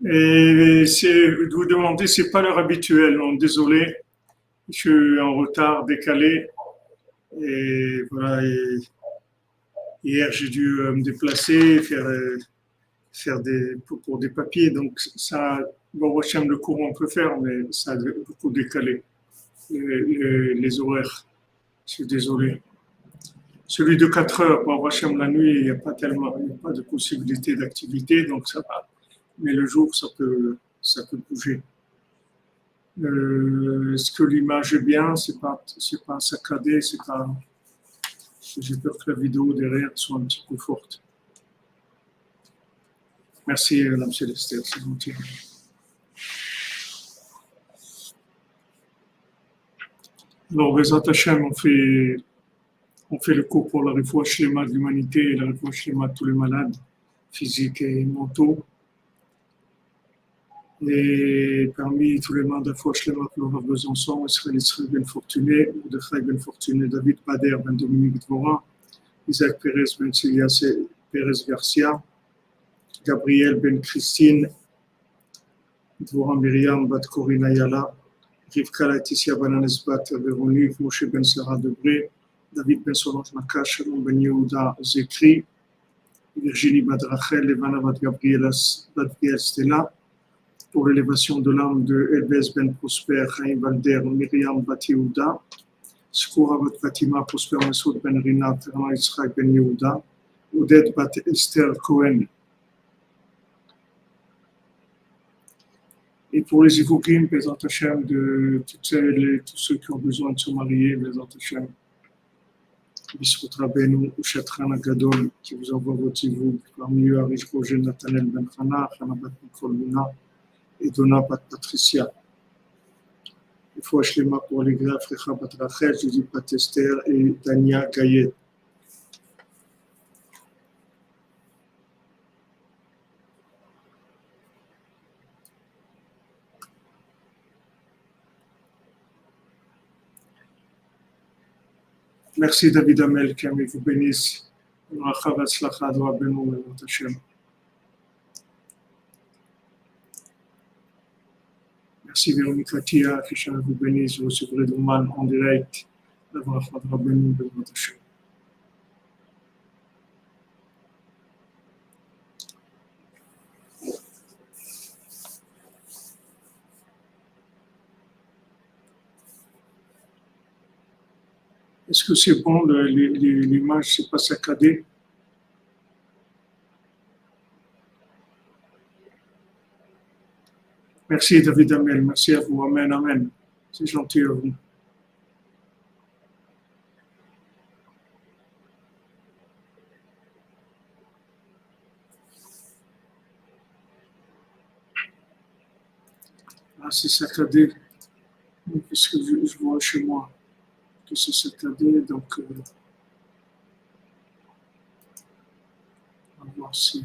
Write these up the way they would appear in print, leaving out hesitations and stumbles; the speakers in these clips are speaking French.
Et vous demandez, c'est pas l'heure habituelle. Non, désolé, je suis en retard, décalé. Et voilà. Et hier, j'ai dû me déplacer, faire pour des papiers. Donc ça, bon, Hachem, le cours on peut faire, mais ça a beaucoup décalé les horaires. Je suis désolé. Celui de 4 heures, bon, Hachem, la nuit, il n'y a pas de possibilité d'activité, donc ça va. Mais le jour, ça peut bouger. Est-ce que l'image est bien? C'est pas saccadé, c'est pas. J'ai peur que la vidéo derrière soit un petit peu forte. Merci, Madame Célestin, c'est gentil. Alors, Bezat Hashem, on fait le cours pour la réfoua shlema de l'humanité et la réfoua shlema de tous les malades, physiques et mentaux. Et parmi tous les malades de la réfoua shlema que l'on a Besançon, Israël Ben Fortuné, Mordechai Ben Fortuné, David Bader Ben Dominique Dvora, Isaac Pérez Ben Celia Pérez Garcia, Gabriel Ben Christine, Dvora Myriam Bat Corina Yala, Rivka Laetitia Bananes Bat Véronique, Moshe Ben Sarah Debré, David Ben Solange Nakash, Shalom Ben Yehuda Zekri, Virginie Bat Rachel, Levana Bat Gabriel Stella, pour l'élévation de l'âme de Elbez Ben Prosper, Chaim Valder, Myriam Bat Yehuda, Skoura Bat Fatima, Prosper Mesoud Ben Rina, Terna Yitzhak Ben Yehuda, Oded Bat Esther Cohen. Et pour les évoquim, Bezat Hashem, de tous ceux qui ont besoin de se marier, Bezat Hashem, Bisrut Rabbeinu, Ushatran Agadol, qui vous envoie votre évoque, parmi eux, Arish Roger, Nathanael Ben Chana, Chana Bat Nicole Luna, et Donna Bat Patricia. Il faut Shlema pour les greffes, Recha Bat Rachel, Judith Bat Esther et Dania Gayet. Merci David Amel, qui vous bénisse. Merci Véronique Tia, que vous bénisse, vous recevrez de man en direct. Est-ce que c'est bon, l'image, c'est pas saccadé? Merci David Amel, merci à vous, amen, amen. C'est gentil à vous. Ah, c'est saccadé. Qu'est-ce que je vois chez moi? Que c'est saccadé, donc on va voir si.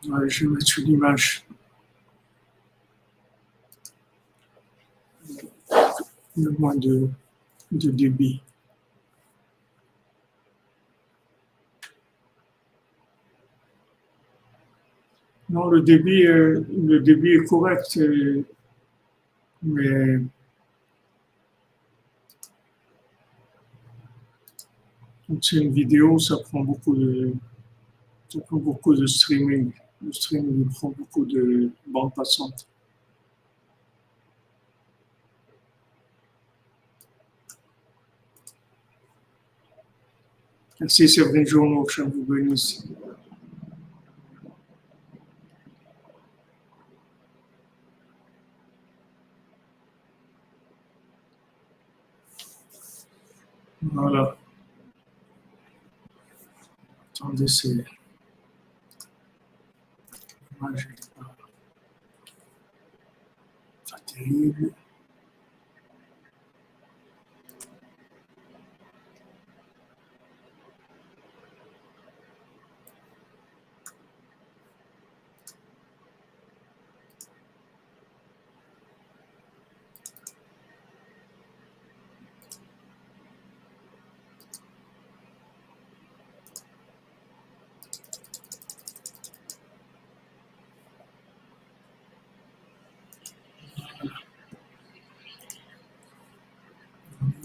Ouais, je vais mettre une image. Le moins de débit. Non, le débit est correct, mais quand c'est une vidéo, ça prend beaucoup de streaming. Le streaming prend beaucoup de bandes passantes. Merci Séverine Journeau, que je vous bénisse. Voilà. Attendez, c'est. Pas terrible.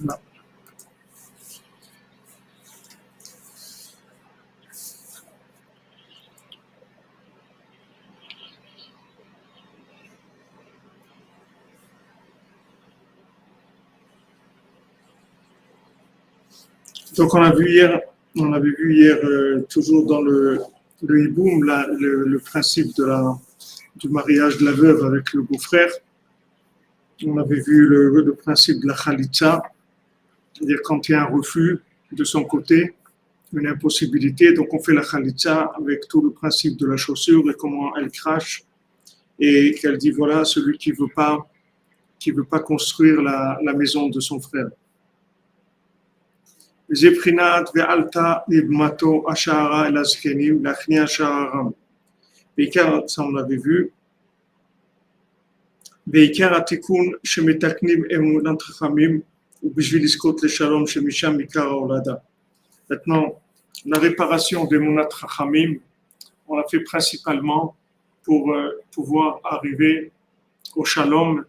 Voilà. Donc on avait vu hier toujours dans le hiboum, le principe du mariage de la veuve avec le beau-frère. On avait vu le principe de la khalitsa, c'est-à-dire quand il y a un refus de son côté, une impossibilité, donc on fait la khalitsa avec tout le principe de la chaussure et comment elle crache, et qu'elle dit voilà, celui qui veut pas construire la maison de son frère. Zeprinat ve'alta ibmato ashara el azkenim lachni ashararam. Beikar, ça on l'avait vu. Beikar atikun shemetaknim emunat chachamim ou bishvil iskot le shalom shemisham mikar haolada. Maintenant, la réparation des emunat chachamim, on l'a fait principalement pour pouvoir arriver au shalom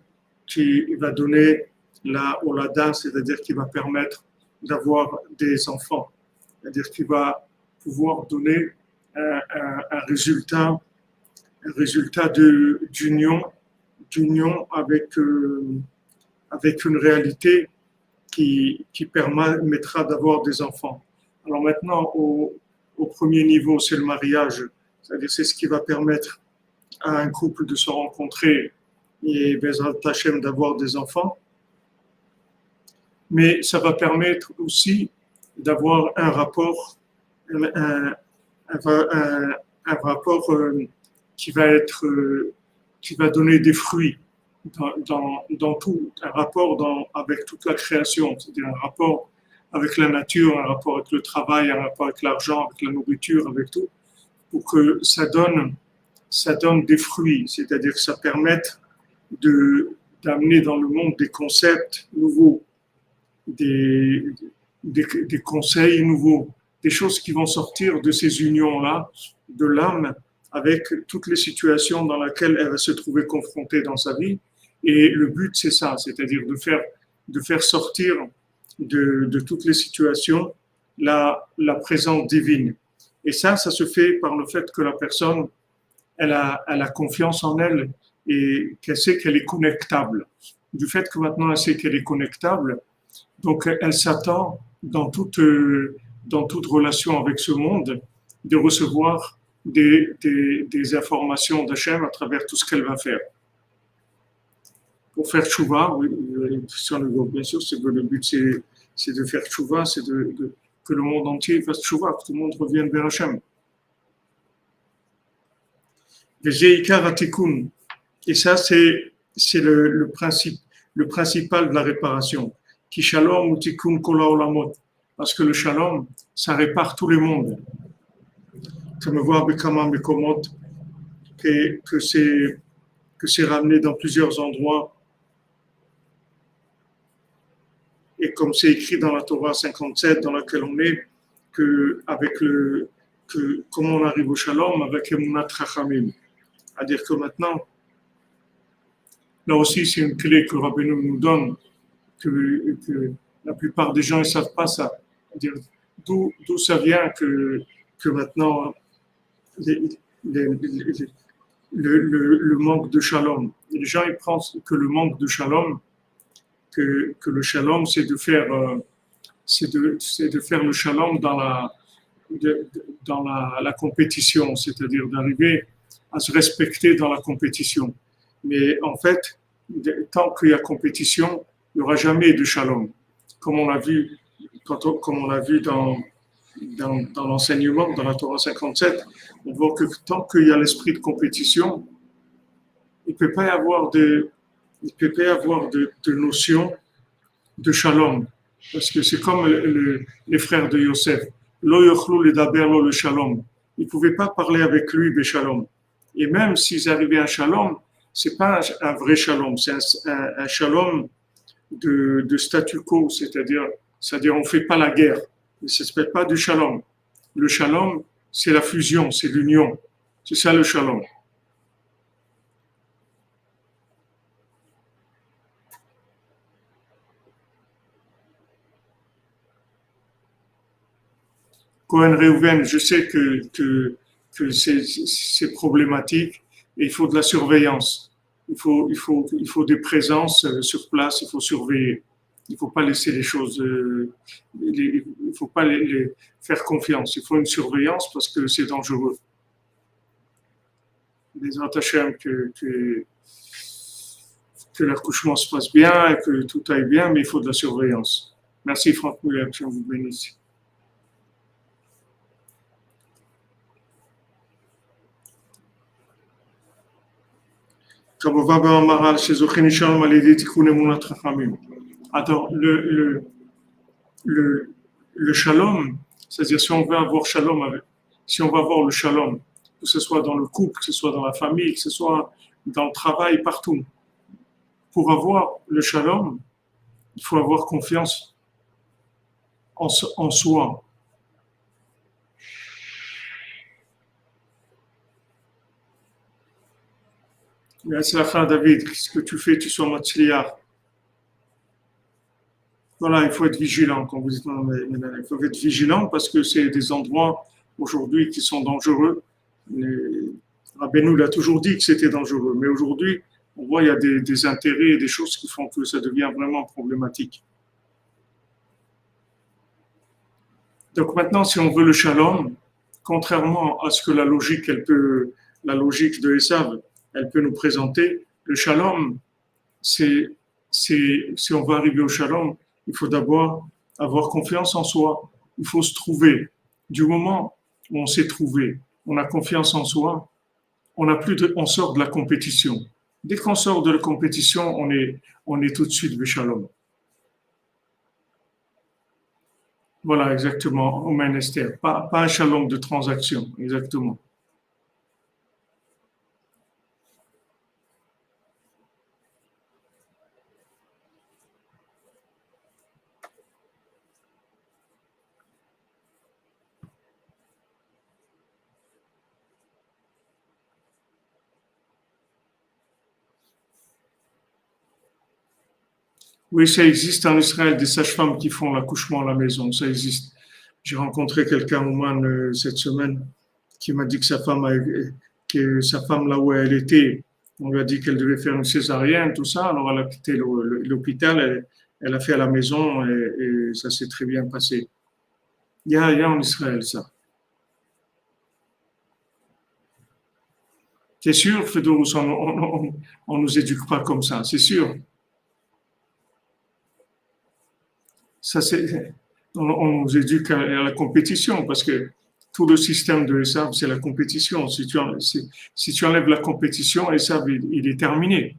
qui va donner la olada, c'est-à-dire qui va permettre d'avoir des enfants, c'est-à-dire qu'il va pouvoir donner un résultat d'union avec une réalité qui permettra d'avoir des enfants. Alors maintenant, au premier niveau, c'est le mariage, c'est-à-dire c'est ce qui va permettre à un couple de se rencontrer et Bezrat Hashem d'avoir des enfants. Mais ça va permettre aussi d'avoir un rapport qui va donner des fruits dans tout, un rapport avec toute la création, c'est-à-dire un rapport avec la nature, un rapport avec le travail, un rapport avec l'argent, avec la nourriture, avec tout, pour que ça donne des fruits, c'est-à-dire que ça permette d'amener dans le monde des concepts nouveaux, des conseils nouveaux, des choses qui vont sortir de ces unions-là, de l'âme, avec toutes les situations dans lesquelles elle va se trouver confrontée dans sa vie. Et le but, c'est ça, c'est-à-dire de faire sortir de toutes les situations la présence divine. Et ça se fait par le fait que la personne, elle a confiance en elle et qu'elle sait qu'elle est connectable. Du fait que maintenant elle sait qu'elle est connectable, donc elle s'attend dans toute relation avec ce monde de recevoir des informations d'Hachem à travers tout ce qu'elle va faire. Pour faire tchouva, oui, bien sûr, le but c'est de faire tchouva, c'est que le monde entier fasse tchouva, que tout le monde revienne vers Hachem. Et ça, c'est le principal de la réparation. Ki shalom ou tikkun kol haolamot. Parce que le shalom, ça répare tous les mondes. Comme on voit Bekama Mekomot, que c'est ramené dans plusieurs endroits. Et comme c'est écrit dans la Torah 57, dans laquelle on est, comment on arrive au shalom avec Emunat Chachamim. C'est-à-dire que maintenant, là aussi, c'est une clé que Rabbeinu nous donne, que la plupart des gens ne savent pas ça. C'est-à-dire d'où ça vient que maintenant, le manque de shalom. Et les gens ils pensent que le manque de shalom, que le shalom, c'est de faire c'est de faire le shalom dans la compétition, c'est-à-dire d'arriver à se respecter dans la compétition. Mais en fait, tant qu'il y a compétition, il n'y aura jamais de shalom. Comme on l'a vu, comme on l'a vu dans l'enseignement, dans la Torah 57, on voit que tant qu'il y a l'esprit de compétition, il ne peut pas y avoir de notion de shalom. Parce que c'est comme les frères de Yosef. Lo yochlu ledaber lo le shalom. Ils ne pouvaient pas parler avec lui de shalom. Et même s'ils arrivaient à un shalom, ce n'est pas un vrai shalom, c'est un shalom de statu quo, c'est-à-dire on ne fait pas la guerre. Ça ne s'appelle pas du shalom. Le shalom, c'est la fusion, c'est l'union. C'est ça le shalom. Cohen Reuven, je sais que c'est problématique et il faut de la surveillance. Il faut des présences sur place, il faut surveiller. Il ne faut pas laisser les choses, il ne faut pas les faire confiance. Il faut une surveillance parce que c'est dangereux. Les Hachem que l'accouchement se passe bien et que tout aille bien, mais il faut de la surveillance. Merci Franck Muller, que je vous bénisse. Attends, le shalom, c'est-à-dire si on veut avoir shalom si on va avoir le shalom, que ce soit dans le couple, que ce soit dans la famille, que ce soit dans le travail, partout, pour avoir le shalom, il faut avoir confiance en soi. C'est la fin, David, ce que tu fais, tu sois matzliar. Voilà, il faut être vigilant. Quand vous dites, il faut être vigilant parce que c'est des endroits aujourd'hui qui sont dangereux. Rabbeinu l'a toujours dit que c'était dangereux, mais aujourd'hui, on voit il y a des intérêts et des choses qui font que ça devient vraiment problématique. Donc maintenant, si on veut le shalom, contrairement à ce que la logique de Esav, elle peut nous présenter, le shalom, si on veut arriver au shalom, il faut d'abord avoir confiance en soi. Il faut se trouver. Du moment où on s'est trouvé, on a confiance en soi, on sort de la compétition. Dès qu'on sort de la compétition, on est tout de suite le shalom. Voilà, exactement, au Esther. Pas un shalom de transaction, exactement. Oui, ça existe en Israël, des sages-femmes qui font l'accouchement à la maison, ça existe. J'ai rencontré quelqu'un, Ouman, cette semaine, qui m'a dit que sa femme, là où elle était, on lui a dit qu'elle devait faire une césarienne, tout ça. Alors, elle a quitté l'hôpital, elle a fait à la maison et ça s'est très bien passé. Il y a en Israël ça. C'est sûr, Fedorus, on nous éduque pas comme ça, c'est sûr. Ça, on nous éduque à la compétition parce que tout le système de ESAV, c'est la compétition. Si tu enlèves la compétition, ESAV, il est terminé.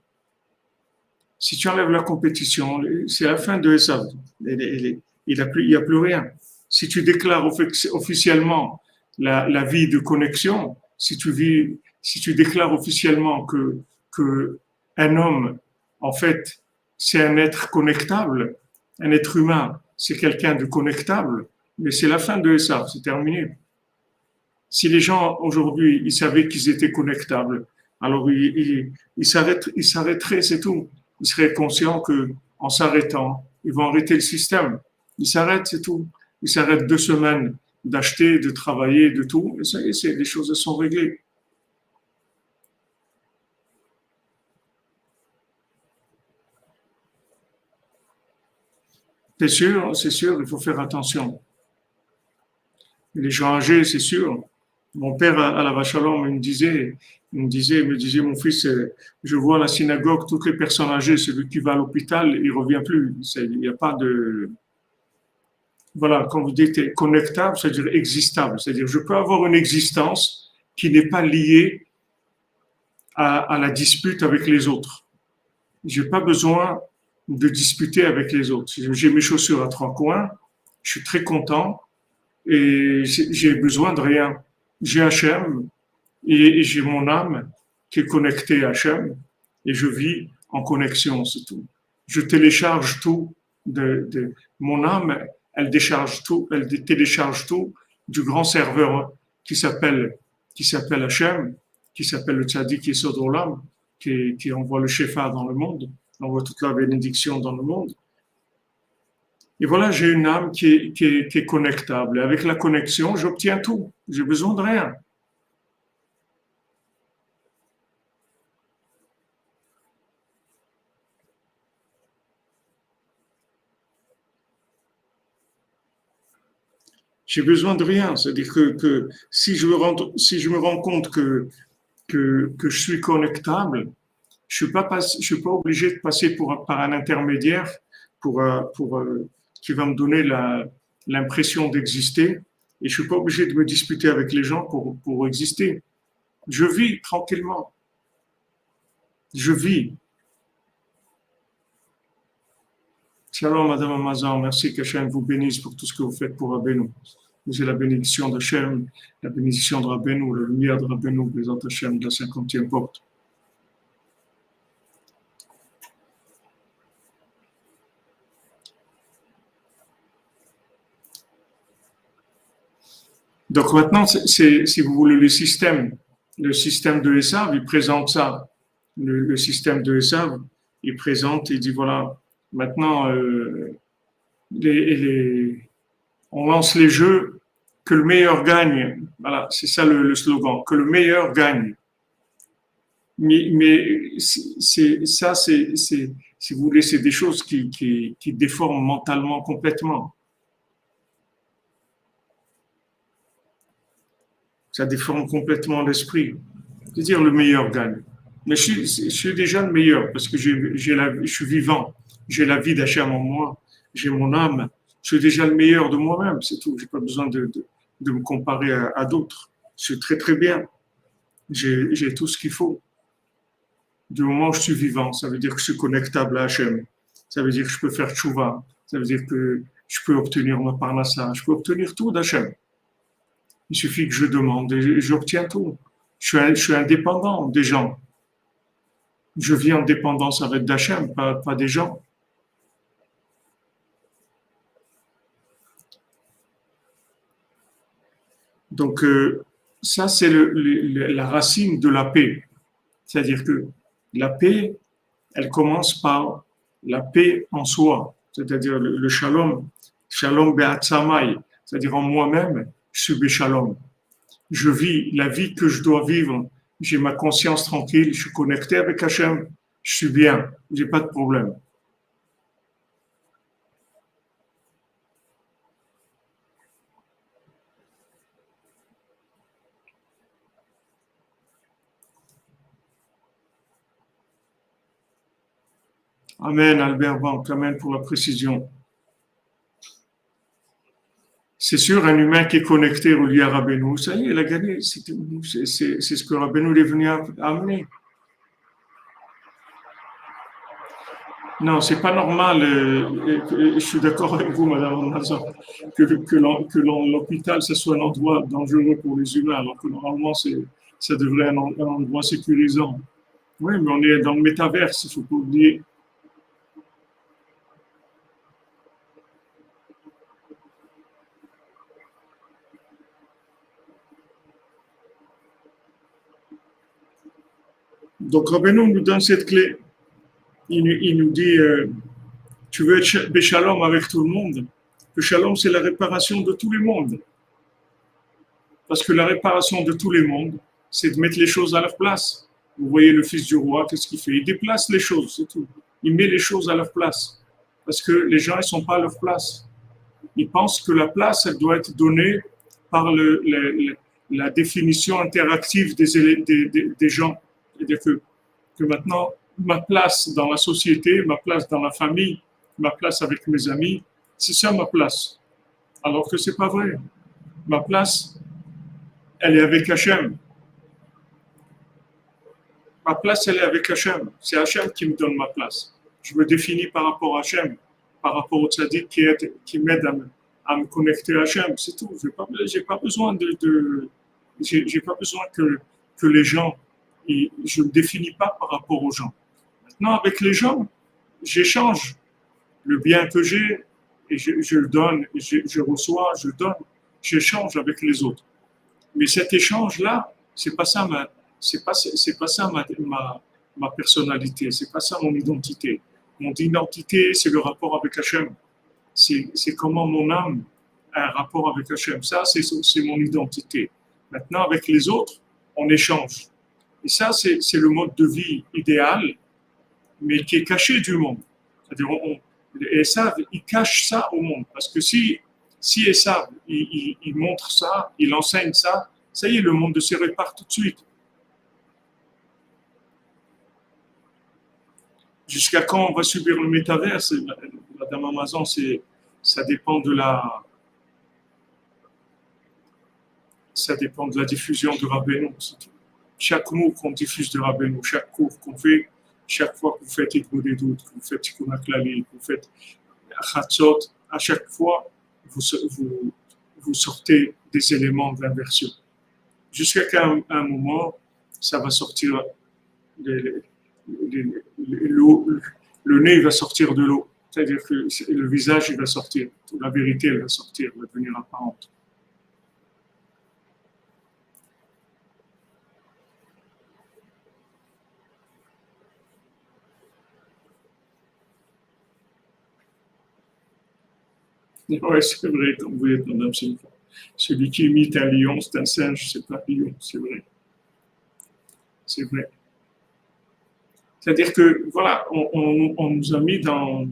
Si tu enlèves la compétition, c'est la fin de ESAV. Il n'y a plus rien. Si tu déclares officiellement la vie de connexion, si tu déclares officiellement que un homme, en fait, c'est un être connectable, un être humain, c'est quelqu'un de connectable, mais c'est la fin de ça, c'est terminé. Si les gens aujourd'hui, ils savaient qu'ils étaient connectables, alors ils s'arrêteraient, c'est tout. Ils seraient conscients que en s'arrêtant, ils vont arrêter le système. Ils s'arrêtent, c'est tout. Ils s'arrêtent 2 semaines d'acheter, de travailler, de tout, et ça y est, les choses sont réglées. c'est sûr, il faut faire attention. Les gens âgés, c'est sûr. Mon père, à la Vachalom, il me disait, mon fils, je vois à la synagogue toutes les personnes âgées, celui qui va à l'hôpital, il revient plus. Il n'y a pas de, voilà, quand vous dites connectable, c'est-à-dire existable. C'est-à-dire, je peux avoir une existence qui n'est pas liée à la dispute avec les autres. J'ai pas besoin de disputer avec les autres. J'ai mes chaussures à trois coins, je suis très content et j'ai besoin de rien. J'ai Hachem et j'ai mon âme qui est connectée à Hachem et je vis en connexion, c'est tout. Je télécharge tout mon âme, elle décharge tout, elle télécharge tout du grand serveur qui s'appelle Hachem, qui s'appelle le Tzadik Yesod Olam, qui envoie le Shefa dans le monde, envoie toute la bénédiction dans le monde. Et voilà, j'ai une âme qui est connectable. Et avec la connexion, j'obtiens tout. J'ai besoin de rien. J'ai besoin de rien. C'est-à-dire que si je me rends compte que je suis connectable, je suis pas obligé de passer par un intermédiaire qui va me donner l'impression d'exister. Et je suis pas obligé de me disputer avec les gens pour exister. Je vis tranquillement. Je vis. Shalom, Madame Amazon. Merci qu'Hachem vous bénisse pour tout ce que vous faites pour Rabbeinu. J'ai la bénédiction d'Hachem, la bénédiction de Rabbeinu, la lumière de Rabbeinu, les autres Hachem de la 50e porte. Donc maintenant, si vous voulez, le système de Esav, il présente ça. Le système de Esav, il présente, il dit voilà, maintenant, on lance les jeux, que le meilleur gagne. Voilà, c'est ça le slogan, que le meilleur gagne. Mais ça, si vous voulez, c'est des choses qui déforment mentalement complètement. Ça déforme complètement l'esprit. C'est-à-dire le meilleur gagne. Mais je suis déjà le meilleur parce que je suis vivant. J'ai la vie d'Hachem en moi. J'ai mon âme. Je suis déjà le meilleur de moi-même, c'est tout. J'ai pas besoin de me comparer à d'autres. Je suis très très bien. J'ai tout ce qu'il faut. Du moment où je suis vivant, ça veut dire que je suis connectable à Hachem. Ça veut dire que je peux faire tchouva. Ça veut dire que je peux obtenir ma parnassa. Je peux obtenir tout d'Hachem. Il suffit que je demande et j'obtiens tout. Je suis indépendant des gens. Je vis en dépendance avec Hachem, pas des gens. Donc, ça, c'est la racine de la paix. C'est-à-dire que la paix, elle commence par la paix en soi, c'est-à-dire le shalom, shalom be'atzamai, c'est-à-dire en moi-même, je suis béchalom. Je vis la vie que je dois vivre, j'ai ma conscience tranquille, je suis connecté avec Hachem, je suis bien, j'ai pas de problème. Amen, Albert Bank, amen pour la précision. C'est sûr, un humain qui est connecté, relié à Rabbeinu, ça y est, il a gagné. C'est ce que Rabbeinu est venu amener. Non, c'est pas normal. Je suis d'accord avec vous, Madame Nazar, que l'hôpital, ce soit un endroit dangereux pour les humains, alors que normalement, ça devrait être un endroit sécurisant. Oui, mais on est dans le métaverse, il ne faut pas oublier. Donc, Rabbeinu nous donne cette clé. Il nous dit, tu veux être béchalom avec tout le monde. Le shalom, c'est la réparation de tous les mondes. Parce que la réparation de tous les mondes, c'est de mettre les choses à leur place. Vous voyez le fils du roi, qu'est-ce qu'il fait? Il déplace les choses, c'est tout. Il met les choses à leur place. parce que les gens, ils sont pas à leur place. Ils pensent que la place, elle doit être donnée par la définition interactive des gens. C'est-à-dire que maintenant, ma place dans la société, ma place dans la famille, ma place avec mes amis, c'est ça ma place. Alors que c'est pas vrai. Ma place, elle est avec Hachem. Ma place, elle est avec Hachem. C'est Hachem qui me donne ma place. Je me définis par rapport à Hachem, par rapport au tzaddik qui m'aide à me connecter à Hachem. C'est tout. J'ai pas besoin j'ai pas besoin que les gens, je me définis pas par rapport aux gens. Maintenant, avec les gens, j'échange le bien que j'ai et je le donne, je reçois, je donne, j'échange avec les autres. Mais cet échange-là, c'est pas ça ma personnalité, c'est pas ça mon identité. Mon identité, c'est le rapport avec Hachem. C'est comment mon âme a un rapport avec Hachem. Ça, c'est mon identité. Maintenant, avec les autres, on échange. Et ça, c'est le mode de vie idéal, mais qui est caché du monde. C'est-à-dire, Esav, il cache ça au monde. Parce que si Esav, il montre ça, il enseigne ça, ça y est, le monde se répare tout de suite. Jusqu'à quand on va subir le métaverse, Madame Amazon, ça dépend de la diffusion de Rabbeinu. Chaque mot qu'on diffuse de Rabbeinu, chaque cours qu'on fait, chaque fois que vous faites Ego des doutes, que vous faites Tikkun HaKlali, que vous faites Chatzot, à chaque fois, vous sortez des éléments de l'inversion. Jusqu'à un moment, ça va sortir, le nez va sortir de l'eau. C'est-à-dire que le visage, il va sortir. La vérité, elle va sortir, elle va devenir apparente. Oui, c'est vrai, comme vous dites, Madame Silva. Celui qui imite un lion, c'est un singe, c'est pas un lion, c'est vrai. C'est vrai. C'est-à-dire que, voilà, on nous a mis dans...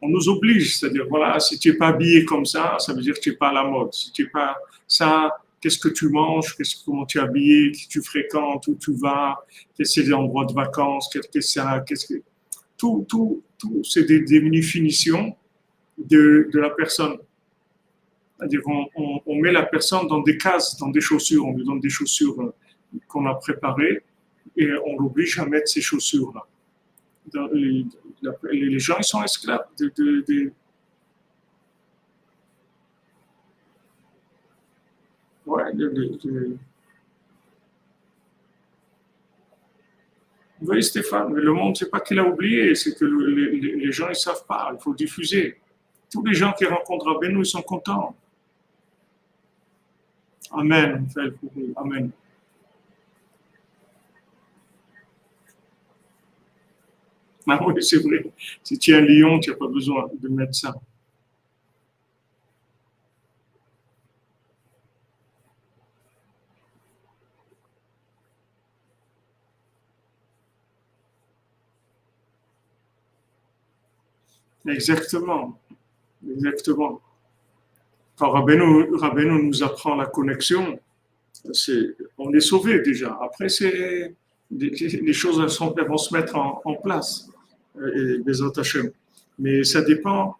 On nous oblige, c'est-à-dire, voilà, si tu n'es pas habillé comme ça veut dire que tu n'es pas à la mode. Si tu n'es pas ça, qu'est-ce que tu manges, comment tu es habillé, qui tu fréquentes, où tu vas, quels sont les endroits de vacances, qu'est-ce que ça, tout, c'est des définitions de la personne. C'est-à-dire, on met la personne dans des cases, dans des chaussures, on lui donne des chaussures qu'on a préparées et on l'oblige à mettre ces chaussures-là. Les gens, ils sont esclaves ouais, oui, Stéphane, mais le monde, c'est pas qu'il a oublié, c'est que les gens, ils savent pas, il faut diffuser. Tous les gens qui rencontrent Rabbeinu, ils sont contents. Amen. Amen. Ah oui, c'est vrai. Si tu es un lion, tu n'as pas besoin de mettre ça. Exactement. Exactement. Quand Rabbeinu nous apprend la connexion, on est sauvé déjà. Après, les choses elles vont se mettre en place, les Hashem. Mais ça dépend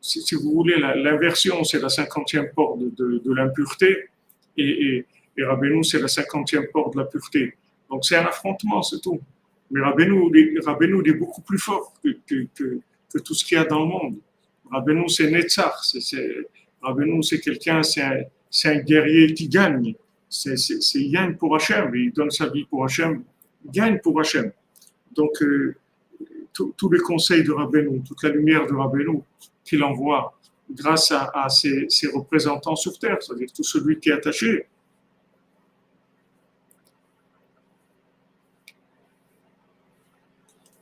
si vous voulez, l'inversion, c'est la 50e porte de l'impureté, et Rabbeinu, c'est la 50e porte de la pureté. Donc c'est un affrontement, c'est tout. Mais Rabbeinu, il est beaucoup plus fort que tout ce qu'il y a dans le monde. Rabbeinu, c'est Netzach. Rabbeinu, c'est quelqu'un, c'est un guerrier qui gagne. Il gagne pour Hachem. Il donne sa vie pour Hachem. Il gagne pour Hachem. Donc, tous les conseils de Rabbeinu, toute la lumière de Rabbeinu qu'il envoie grâce à ses représentants sur terre, c'est-à-dire tout celui qui est attaché.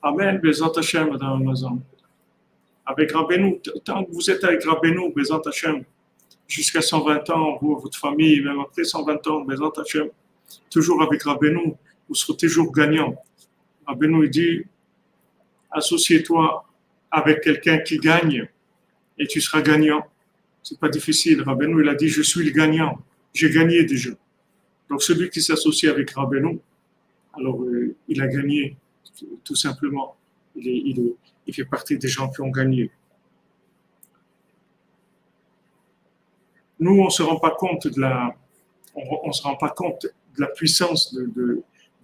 Amen, Bezat Hachem, Madame Amazon. Avec Rabbeinu, tant que vous êtes avec Rabbeinu, Bezat Hachem, jusqu'à 120 ans, vous, votre famille, même après 120 ans, Bezat Hachem, toujours avec Rabbeinu, vous serez toujours gagnant. Rabbeinu, il dit, Associe-toi avec quelqu'un qui gagne et tu seras gagnant. C'est pas difficile. Rabbeinu, il a dit, je suis le gagnant. J'ai gagné déjà. Donc celui qui s'associe avec Rabbeinu, alors il a gagné, tout simplement. Il fait partie des gens qui ont gagné. Nous, on se rend pas compte on se rend pas compte de la puissance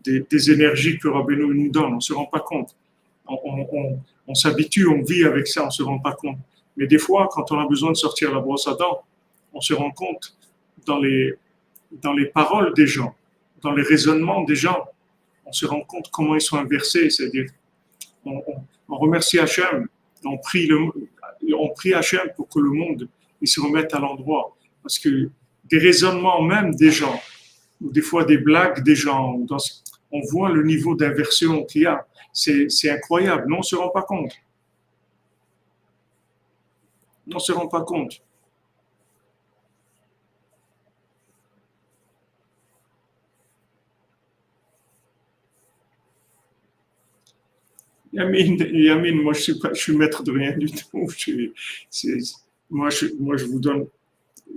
des énergies que Rabbeinu nous donne. On se rend pas compte. On s'habitue, on vit avec ça, on se rend pas compte. Mais des fois, quand on a besoin de sortir la brosse à dents, on se rend compte dans les paroles des gens, dans les raisonnements des gens, on se rend compte comment ils sont inversés. C'est-à-dire, on remercie Hachem, on prie Hachem pour que le monde il se remette à l'endroit. Parce que des raisonnements même des gens, ou des fois des blagues des gens, on voit le niveau d'inversion qu'il y a. C'est incroyable, mais on ne se rend pas compte. On ne se rend pas compte. Yamine, moi je suis maître de rien du tout. Moi, je vous donne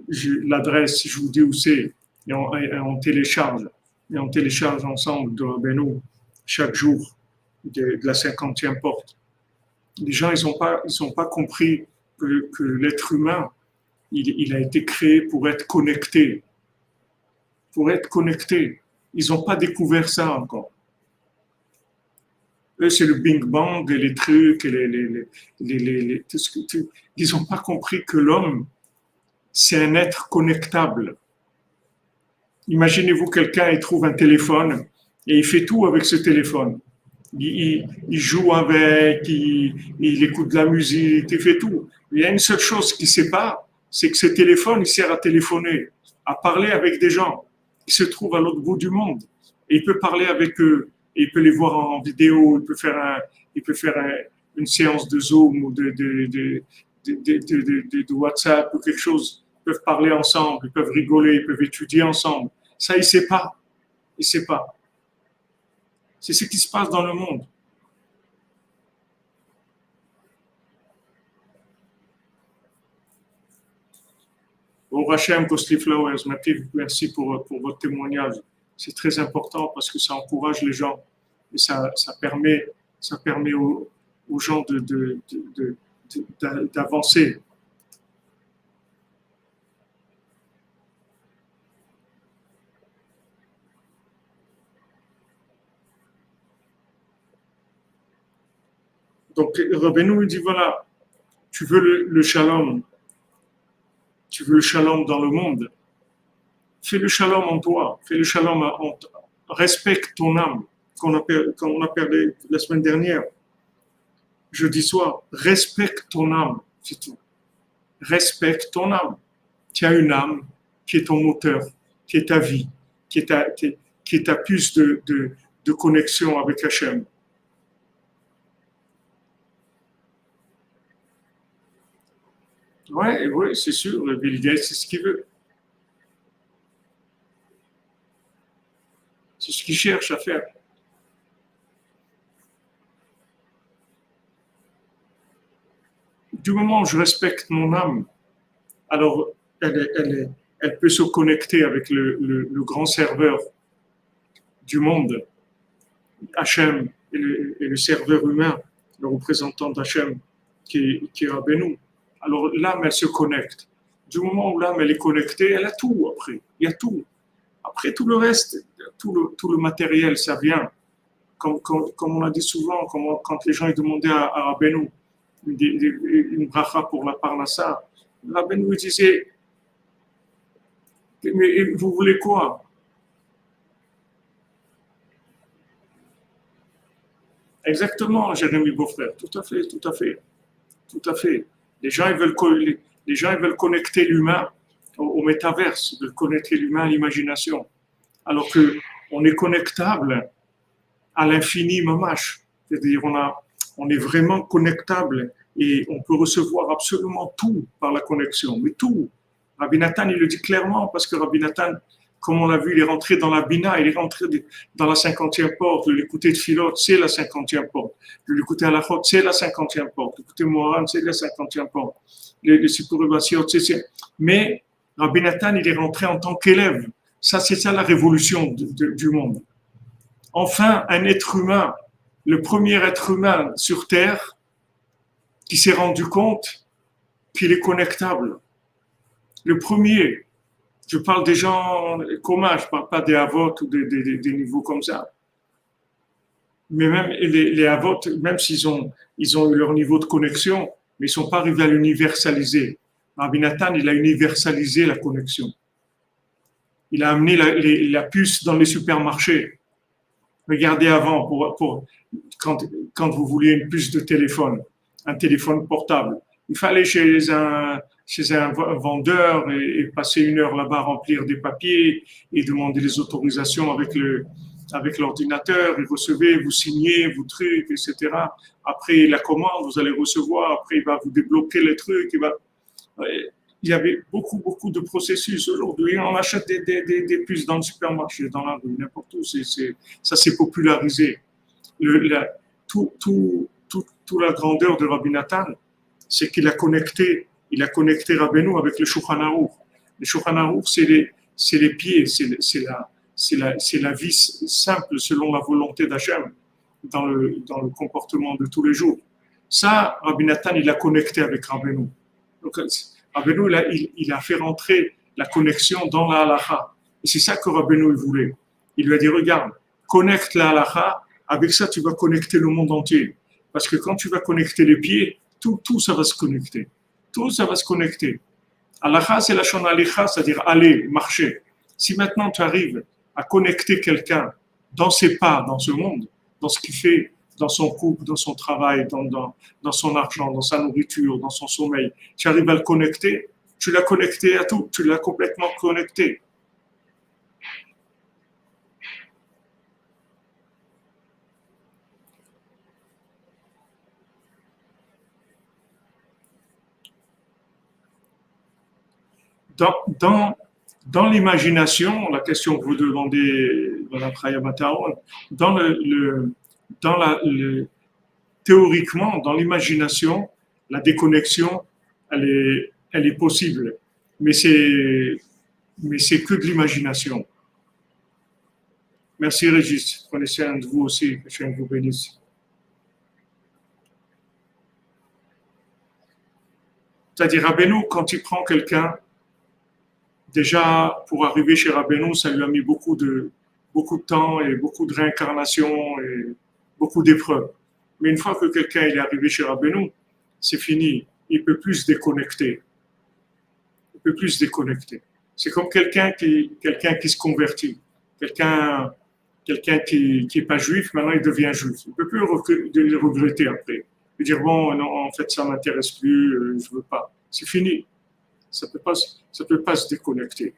l'adresse, je vous dis où c'est, et on télécharge. Et on télécharge ensemble de Rabbeinu chaque jour de la 50e porte. Les gens, ils ont pas compris que l'être humain, il a été créé pour être connecté. Pour être connecté. Ils n'ont pas découvert ça encore. Eux, c'est le Big Bang et les trucs, et tout ce que ils n'ont pas compris que l'homme, c'est un être connectable. Imaginez-vous quelqu'un, il trouve un téléphone et il fait tout avec ce téléphone. Il joue avec, il écoute de la musique, il fait tout. Il y a une seule chose qu'il ne sait pas, c'est que ce téléphone, il sert à téléphoner, à parler avec des gens qui se trouvent à l'autre bout du monde. Et il peut parler avec eux, et il peut les voir en vidéo, il peut faire une séance de Zoom ou de WhatsApp ou quelque chose. Ils peuvent parler ensemble, ils peuvent rigoler, ils peuvent étudier ensemble. Ça, il ne sait pas. Il ne sait pas. C'est ce qui se passe dans le monde. Au Rachem, Kostli Flowers, merci pour votre témoignage. C'est très important parce que ça encourage les gens et ça permet aux gens d'avancer. Donc, Rabbeinu dit voilà, tu veux le shalom, tu veux le shalom dans le monde, fais le shalom en toi, fais le shalom en toi, respecte ton âme, qu'on a perdu la semaine dernière, jeudi soir, respecte ton âme, c'est tout. Respecte ton âme. Tu as une âme qui est ton moteur, qui est ta vie, qui est ta puce de connexion avec Hachem. Ouais, c'est sûr, Bill Gates, c'est ce qu'il veut. C'est ce qu'il cherche à faire. Du moment où je respecte mon âme, alors elle peut se connecter avec le grand serveur du monde, Hachem, et le serveur humain, le représentant d'Hachem, qui est Rabbeinu. Alors l'âme, elle se connecte. Du moment où l'âme, elle est connectée, elle a tout après. Il y a tout. Après, tout le reste, tout le matériel, ça vient. Comme on a dit souvent, quand les gens ils demandaient à Rabbeinu une bracha pour la parnassa, Rabbeinu disait, mais vous voulez quoi? Exactement, Jérémy Beaufrère, tout à fait, tout à fait, tout à fait. Les gens ils veulent connecter l'humain au métaverse, ils veulent connecter l'humain à l'imagination. Alors que on est connectable à l'infini mamash. C'est-à-dire on est vraiment connectable et on peut recevoir absolument tout par la connexion, mais tout. Rabbi Nathan, il le dit clairement parce que Rabbi Nathan, comme on l'a vu, il est rentré dans la Bina, il est rentré dans la 50e porte, l'écouter de Philot, c'est la 50e porte. l'écouter à la Chod, c'est la 50e porte. L'écouter Moharan, c'est la 50e porte. Les Sipurim Vasiot, c'est. Mais Rabbi Nathan, il est rentré en tant qu'élève. Ça, c'est ça la révolution du monde. Enfin, un être humain, le premier être humain sur Terre, qui s'est rendu compte qu'il est connectable. Le premier, je parle des gens communs, je ne parle pas des avots ou des niveaux comme ça. Mais même les avots, même s'ils ont eu leur niveau de connexion, mais ils ne sont pas arrivés à l'universaliser. Rabbi Nathan, il a universalisé la connexion. Il a amené la puce dans les supermarchés. Regardez avant, quand vous vouliez une puce de téléphone, un téléphone portable, il fallait chez un vendeur et passer 1 heure là-bas, remplir des papiers et demander les autorisations avec l'ordinateur. Il recevait, vous signez, vous trucs, etc. Après la commande, vous allez recevoir. Après, il va vous débloquer les trucs. Il y avait beaucoup de processus. Aujourd'hui, on achète des puces dans le supermarché, dans la rue, n'importe où. Ça s'est popularisé. Toute la grandeur de Rabbi Nathan, c'est qu'il a connecté Rabbeinu avec le Shulchan Aruch. Le Shulchan Aruch, c'est les pieds, c'est la vie simple selon la volonté d'Hachem dans le comportement de tous les jours. Ça, Rabbi Nathan, il a connecté avec Rabbeinu. Donc, Rabbeinu, il a fait rentrer la connexion dans la halacha. Et c'est ça que Rabbeinu voulait. Il lui a dit, regarde, connecte la halacha, avec ça, tu vas connecter le monde entier. Parce que quand tu vas connecter les pieds, tout ça va se connecter. Tout ça va se connecter. Halacha, c'est la shon halicha, c'est-à-dire aller, marcher. Si maintenant tu arrives à connecter quelqu'un dans ses pas, dans ce monde, dans ce qu'il fait, dans son couple, dans son travail, dans son argent, dans sa nourriture, dans son sommeil, tu arrives à le connecter, tu l'as connecté à tout, tu l'as complètement connecté. Dans l'imagination, la question que vous demandez dans la Chaya Bataron, théoriquement, dans l'imagination, la déconnexion, elle est possible. Mais c'est que de l'imagination. Merci Régis. Prenez soin de vous aussi. Que Dieu vous bénisse. C'est-à-dire, Rabbeinu, quand il prend quelqu'un, déjà, pour arriver chez Rabbeinu, ça lui a mis beaucoup de temps et beaucoup de réincarnation et beaucoup d'épreuves. Mais une fois que quelqu'un est arrivé chez Rabbeinu, c'est fini. Il ne peut plus se déconnecter. Il ne peut plus se déconnecter. C'est comme quelqu'un qui se convertit. Quelqu'un qui n'est pas juif, maintenant il devient juif. Il ne peut plus le regretter après. Il peut dire, bon, non, en fait, ça ne m'intéresse plus, je ne veux pas. C'est fini. Ça ne peut pas se déconnecter.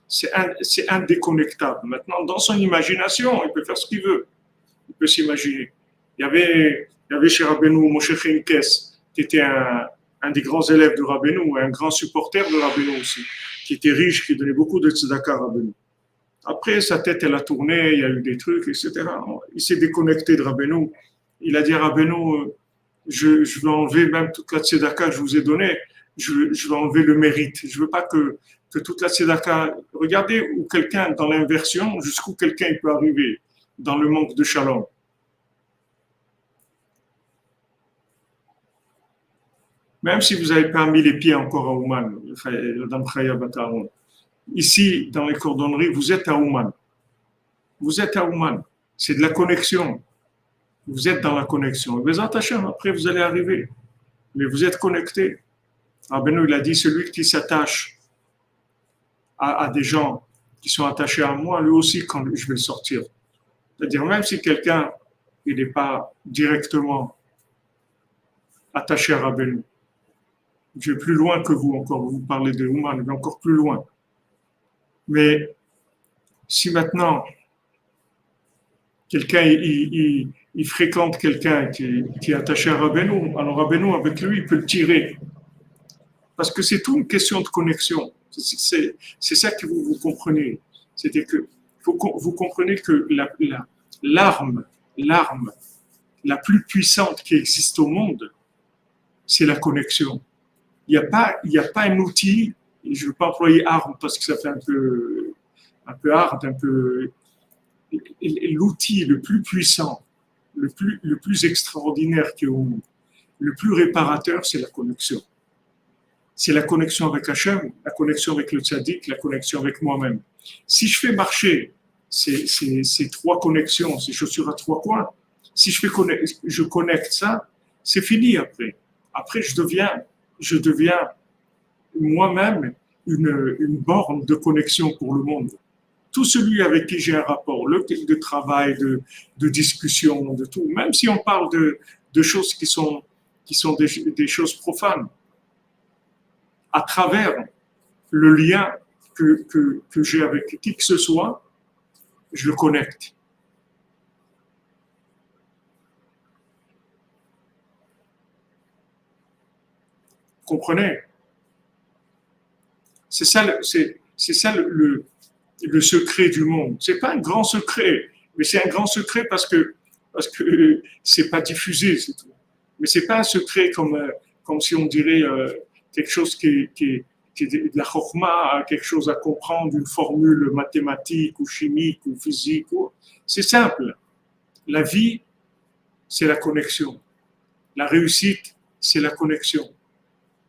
C'est indéconnectable. Maintenant, dans son imagination, il peut faire ce qu'il veut. Il peut s'imaginer. Il y avait chez Rabbeinu Moshe Chenkes, qui était un des grands élèves de Rabbeinu, un grand supporter de Rabbeinu aussi, qui était riche, qui donnait beaucoup de tzedaka à Rabbeinu. Après, sa tête, elle a tourné, il y a eu des trucs, etc. Il s'est déconnecté de Rabbeinu. Il a dit à Rabbeinu, je vais enlever même toute la tzedaka que je vous ai donnée, je vais enlever le mérite. Je ne veux pas que toute la tzedaka... Regardez où quelqu'un, dans l'inversion, jusqu'où quelqu'un peut arriver, dans le manque de shalom. Même si vous n'avez pas mis les pieds encore à Ouman, dans Chaya Bataron. Ici, dans les cordonneries, vous êtes à Ouman. Vous êtes à Ouman. C'est de la connexion. Vous êtes dans la connexion. Vous attachez, après vous allez arriver. Mais vous êtes connecté. Rabbeinu, il a dit, celui qui s'attache à des gens qui sont attachés à moi, lui aussi, quand je vais sortir. C'est-à-dire, même si quelqu'un il n'est pas directement attaché à Rabbeinu, je vais plus loin que vous encore. Vous parlez de Ouman, mais encore plus loin. Mais si maintenant, quelqu'un, il fréquente quelqu'un qui est attaché à Rabbeinu, alors Rabbeinu, avec lui, il peut le tirer. Parce que c'est tout une question de connexion. C'est ça que vous comprenez. C'était que vous comprenez que l'arme la plus puissante qui existe au monde, c'est la connexion. Il y a pas un outil, je ne veux pas employer arme parce que ça fait un peu hard, un peu. L'outil le plus puissant, le plus extraordinaire qui est au monde, le plus réparateur, c'est la connexion. C'est la connexion avec Hachem, la connexion avec le tzaddik, la connexion avec moi-même. Si je fais marcher ces trois connexions, ces chaussures à trois coins, si je connecte ça, c'est fini après. Après, je deviens moi-même une borne de connexion pour le monde. Tout celui avec qui j'ai un rapport, de travail, de discussion, de tout, même si on parle de choses qui sont des choses profanes, à travers le lien que j'ai avec qui que ce soit, je le connecte. Vous comprenez? C'est ça le secret du monde. C'est pas un grand secret, mais c'est un grand secret parce que c'est pas diffusé, c'est tout. Mais c'est pas un secret comme si on dirait quelque chose qui est de la chokma, quelque chose à comprendre, une formule mathématique ou chimique ou physique. C'est simple. La vie, c'est la connexion. La réussite, c'est la connexion.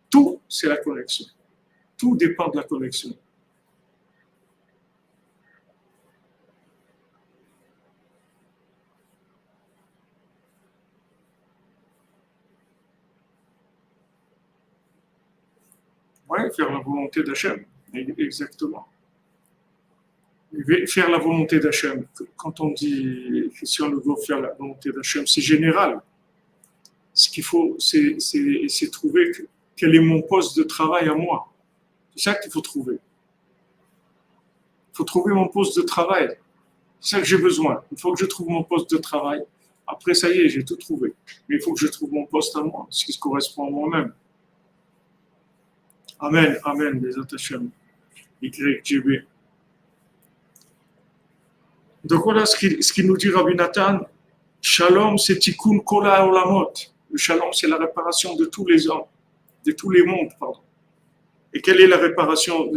Tout, c'est la connexion. Tout dépend de la connexion. Oui, faire la volonté d'Hachem, exactement. Faire la volonté d'Hachem. Quand on dit si on veut faire la volonté d'Hachem, c'est général. Ce qu'il faut, c'est trouver quel est mon poste de travail à moi. C'est ça qu'il faut trouver. Il faut trouver mon poste de travail. C'est ça que j'ai besoin. Il faut que je trouve mon poste de travail. Après, ça y est, j'ai tout trouvé. Mais il faut que je trouve mon poste à moi, ce qui correspond à moi-même. Amen, amen, les Hashem. YGB. Donc voilà ce qu'il nous dit Rabbi Nathan. Shalom, c'est tikkun kol ha'olamot. Le shalom, c'est la réparation de tous les hommes, de tous les mondes, pardon. Et quelle est la réparation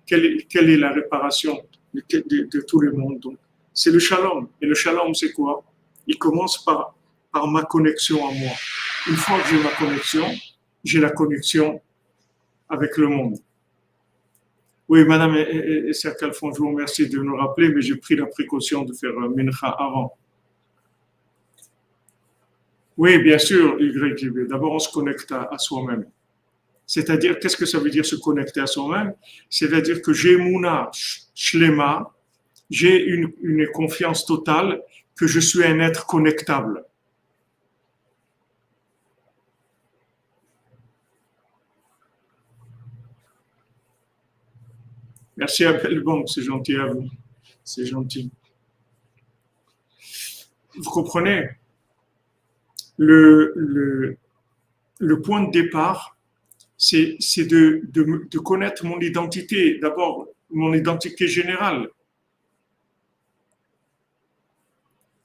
quelle est la réparation de tous les mondes? Donc, c'est le shalom. Et le shalom, c'est quoi? Il commence par ma connexion à moi. Une fois que j'ai ma connexion, j'ai la connexion avec le monde. Oui, madame Esther Calfon, je vous remercie de nous rappeler, mais j'ai pris la précaution de faire mincha avant. Oui, bien sûr, YGB. D'abord, on se connecte à soi-même. C'est-à-dire, qu'est-ce que ça veut dire se connecter à soi-même? C'est-à-dire que j'ai Mouna Shlema, j'ai une confiance totale que je suis un être connectable. Merci à Bellbank, c'est gentil à vous. C'est gentil. Vous comprenez? Le point de départ, c'est de connaître mon identité. D'abord, mon identité générale.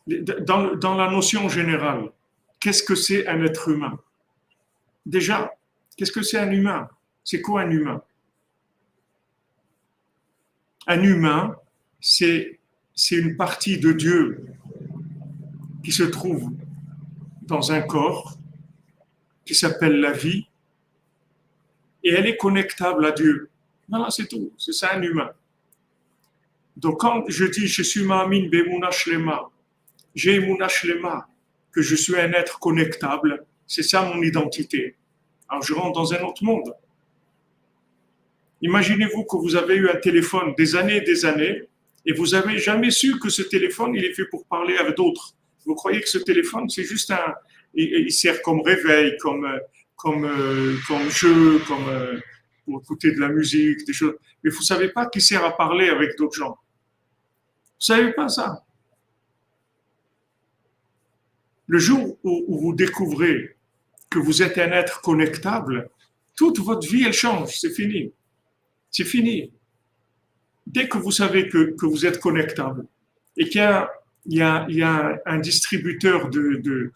Dans la notion générale, qu'est-ce que c'est un être humain? Déjà, qu'est-ce que c'est un humain? C'est quoi un humain? Un humain, c'est une partie de Dieu qui se trouve dans un corps qui s'appelle la vie et elle est connectable à Dieu. Voilà, c'est tout. C'est ça un humain. Donc quand je dis je suis Ma'amin Be'emuna Shlema, j'ai Emuna Shlema, que je suis un être connectable, c'est ça mon identité. Alors je rentre dans un autre monde. Imaginez-vous que vous avez eu un téléphone des années et des années et vous n'avez jamais su que ce téléphone, il est fait pour parler avec d'autres. Vous croyez que ce téléphone, c'est juste il sert comme réveil, comme jeu, pour écouter de la musique, des choses. Mais vous ne savez pas qu'il sert à parler avec d'autres gens. Vous ne savez pas ça. Le jour où vous découvrez que vous êtes un être connectable, toute votre vie, elle change, c'est fini. C'est fini. Dès que vous savez que vous êtes connectable et qu'il y a un distributeur de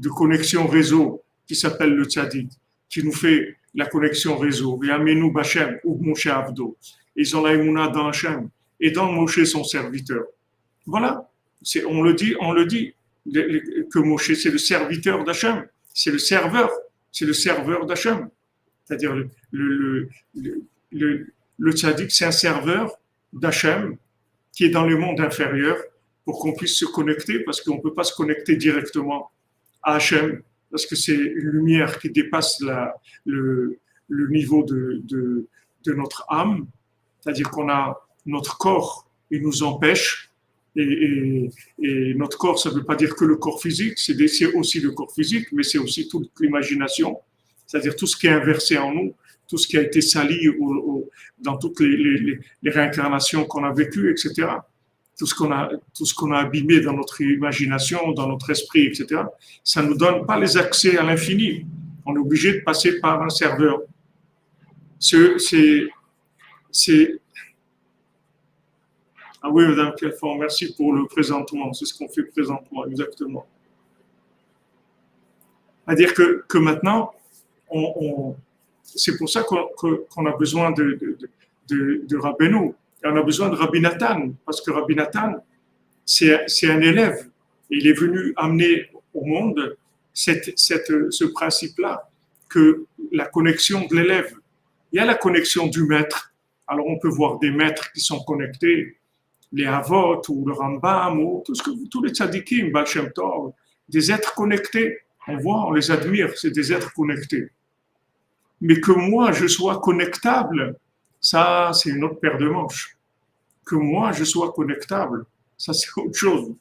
connexion réseau qui s'appelle le Tzadik, qui nous fait la connexion réseau, et Amenu Bachem ou Moshe Avdo. Ils ont la Emouna dans Hachem et dans Moshe son serviteur. Voilà, on le dit que Moshe c'est le serviteur d'Hachem, c'est le serveur d'Hachem. C'est-à-dire le tzaddik, c'est un serveur d'Hachem qui est dans le monde inférieur pour qu'on puisse se connecter, parce qu'on ne peut pas se connecter directement à Hachem, parce que c'est une lumière qui dépasse le niveau de notre âme, c'est-à-dire qu'on a notre corps, il nous empêche, et notre corps, ça ne veut pas dire que le corps physique, c'est aussi le corps physique, mais c'est aussi toute l'imagination, c'est-à-dire tout ce qui est inversé en nous, tout ce qui a été sali dans toutes les réincarnations qu'on a vécues, etc. Tout ce qu'on a abîmé dans notre imagination, dans notre esprit, etc. Ça ne nous donne pas les accès à l'infini. On est obligé de passer par un serveur. Ah oui, Madame Kelfon, merci pour le présentement. C'est ce qu'on fait présentement, exactement. C'est-à-dire que maintenant, c'est pour ça qu'on a besoin de Rabbeinu. Et on a besoin de Rabbi Nathan, parce que Rabbi Nathan, c'est un élève. Il est venu amener au monde ce principe-là, que la connexion de l'élève, il y a la connexion du maître. Alors on peut voir des maîtres qui sont connectés, les Havot ou le Rambam, ou tous les tzadikim, Baal Shem Tov, des êtres connectés. On voit, on les admire, c'est des êtres connectés. Mais que moi, je sois connectable, ça, c'est une autre paire de manches. Que moi, je sois connectable, ça, c'est autre chose.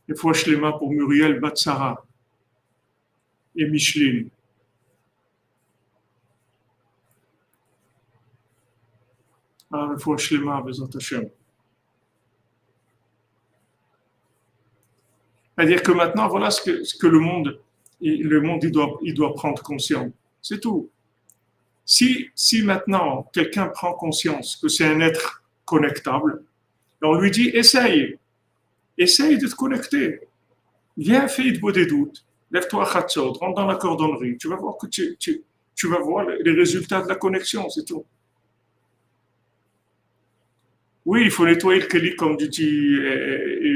Il faut acheter les mains pour Muriel Batsara et Micheline. Il faut acheter les mains, Bezat Hashem. C'est-à-dire que maintenant, voilà ce que le monde, il doit prendre conscience. C'est tout. Si maintenant, quelqu'un prend conscience que c'est un être connectable, on lui dit, essaye de te connecter. Viens, fais de des doutes. Lève-toi à Khatsot, rentre dans la cordonnerie. Tu vas voir que tu vas voir les résultats de la connexion, c'est tout. Oui, il faut nettoyer le keli, comme dit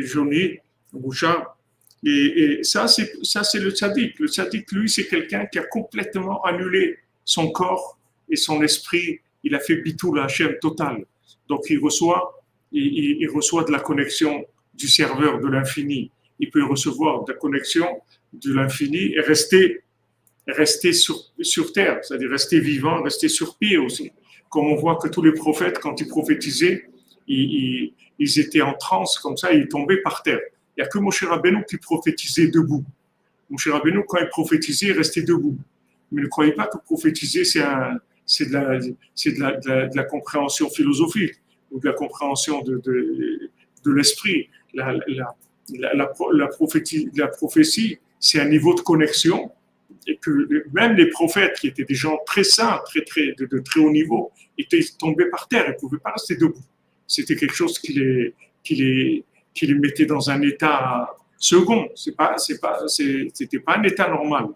Johnny Bouchard. Et ça, c'est le tzaddik. Le tzaddik, lui, c'est quelqu'un qui a complètement annulé son corps et son esprit. Il a fait bitul Hachem total. Donc, il reçoit de la connexion du serveur de l'infini. Il peut recevoir de la connexion de l'infini et rester sur terre, c'est-à-dire rester vivant, rester sur pied aussi. Comme on voit que tous les prophètes, quand ils prophétisaient, ils étaient en transe comme ça, ils tombaient par terre. Il n'y a que Moshe Rabbeinu qui prophétisait debout. Moshe Rabbeinu, quand il prophétisait, il restait debout. Mais ne croyez pas que prophétiser, c'est de la compréhension philosophique ou de la compréhension de l'esprit. La prophétie, c'est un niveau de connexion et que même les prophètes qui étaient des gens très saints, de très haut niveau, étaient tombés par terre, ils ne pouvaient pas rester debout. C'était quelque chose qui les mettait dans un état second. C'était pas un état normal.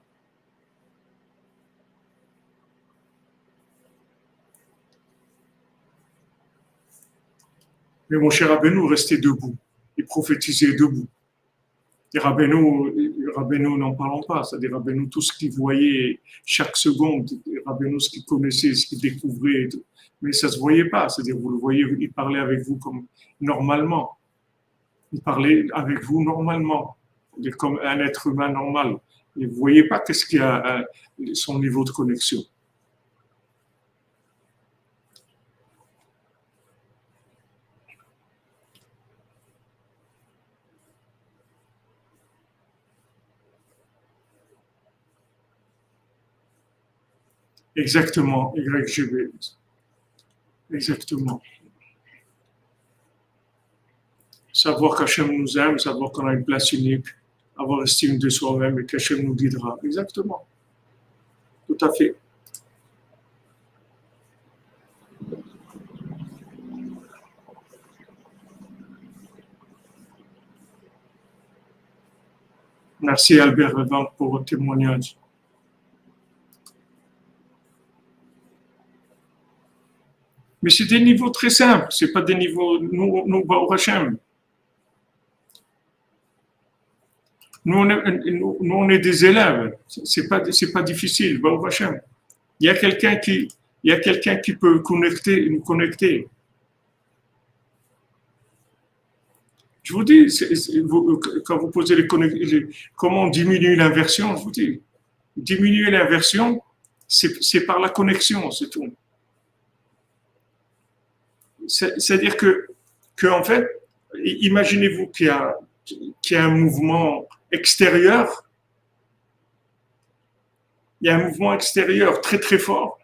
Mais mon cher Rabbeinu restait debout. Il prophétisait debout. Et Rabbeinu, n'en parlons pas. C'est-à-dire Rabbeinu, tout ce qu'il voyait chaque seconde, Rabbeinu, ce qu'il connaissait, ce qu'il découvrait, mais ça ne se voyait pas. C'est-à-dire, vous le voyez, il parlait avec vous comme normalement. Il parlait avec vous normalement, comme un être humain normal. Et vous ne voyez pas qu'est-ce qu'il y a son niveau de connexion. Exactement, YGB. Exactement. Savoir qu'Hachem nous aime, savoir qu'on a une place unique, avoir estime de soi-même et qu'Hachem nous guidera. Exactement. Tout à fait. Merci Albert Revan pour votre témoignage. Mais c'est des niveaux très simples, c'est pas des niveaux, nous, Baruch Hashem. Nous, on est des élèves, c'est pas difficile, Baruch Hashem. Il y a quelqu'un qui peut nous connecter. Je vous dis, quand vous posez comment on diminue l'inversion, je vous dis, diminuer l'inversion, c'est par la connexion, c'est tout. C'est-à-dire que en fait, imaginez-vous qu'il y a un mouvement extérieur, il y a un mouvement extérieur très très fort,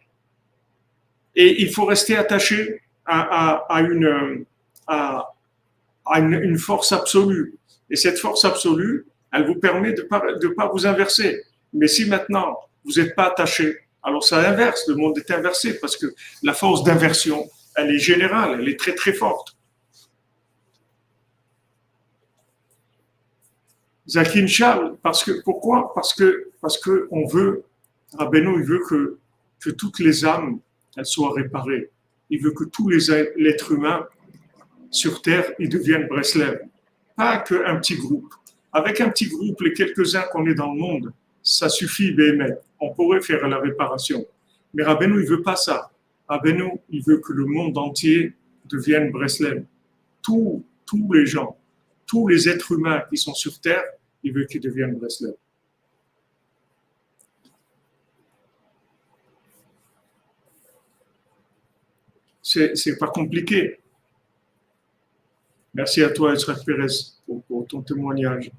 et il faut rester attaché à une force absolue. Et cette force absolue, elle vous permet de pas vous inverser. Mais si maintenant vous n'êtes pas attaché, alors ça inverse, le monde est inversé, parce que la force d'inversion, elle est générale, elle est très très forte. Zakin Charles, pourquoi? Parce que on veut, Rabbeinu, il veut que toutes les âmes, elles soient réparées. Il veut que tous l'être humain sur Terre, ils deviennent Breslev. Pas qu'un petit groupe. Avec un petit groupe, les quelques-uns qu'on est dans le monde, ça suffit, Béhémet. On pourrait faire la réparation. Mais Rabbeinu, il veut pas ça. Rabbeinu, il veut que le monde entier devienne Breslev. Tous les gens, tous les êtres humains qui sont sur Terre, il veut qu'ils deviennent Breslev. C'est pas compliqué. Merci à toi, Israël Pérez, pour ton témoignage.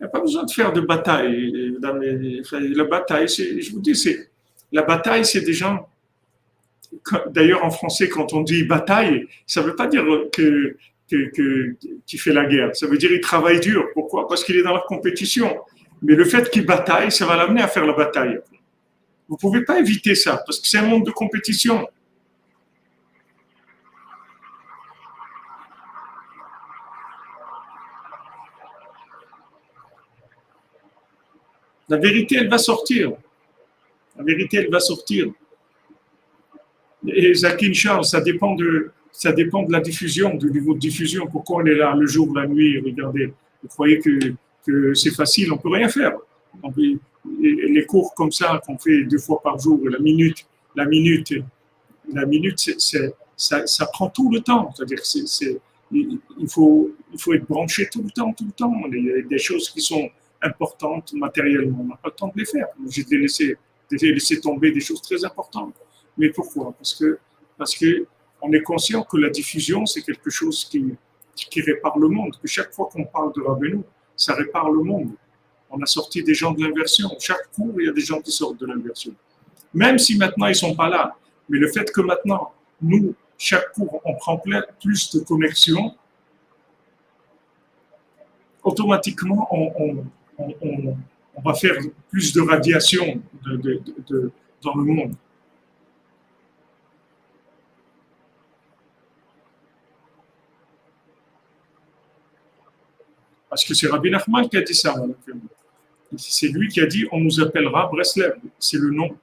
Il n'y a pas besoin de faire de bataille. La bataille, je vous dis, la bataille, c'est des gens. D'ailleurs, en français, quand on dit bataille, ça ne veut pas dire qu'il fait la guerre. Ça veut dire qu'il travaille dur. Pourquoi? Parce qu'il est dans la compétition. Mais le fait qu'il bataille, ça va l'amener à faire la bataille. Vous ne pouvez pas éviter ça, parce que c'est un monde de compétition. La vérité, elle va sortir. La vérité, elle va sortir. Et Zakin Charles, ça dépend de la diffusion, du niveau de diffusion. Pourquoi on est là le jour, la nuit, regardez. Vous croyez que c'est facile, on ne peut rien faire. Les cours comme ça qu'on fait 2 fois par jour, la minute, ça prend tout le temps. C'est-à-dire il faut être branché tout le temps. Il y a des choses qui sont importantes matériellement. On n'a pas le temps de les faire. J'ai laissé tomber des choses très importantes. Mais pourquoi? Parce que on est conscient que la diffusion, c'est quelque chose qui répare le monde. Que chaque fois qu'on parle de Rabbeinu, ça répare le monde. On a sorti des gens de l'inversion. Chaque cours, il y a des gens qui sortent de l'inversion. Même si maintenant, ils ne sont pas là. Mais le fait que maintenant, nous, chaque cours, on prend plus de connexion, automatiquement, on va faire plus de radiation dans le monde. Parce que c'est Rabbi Nachman qui a dit ça. C'est lui qui a dit on nous appellera Breslev. C'est le nom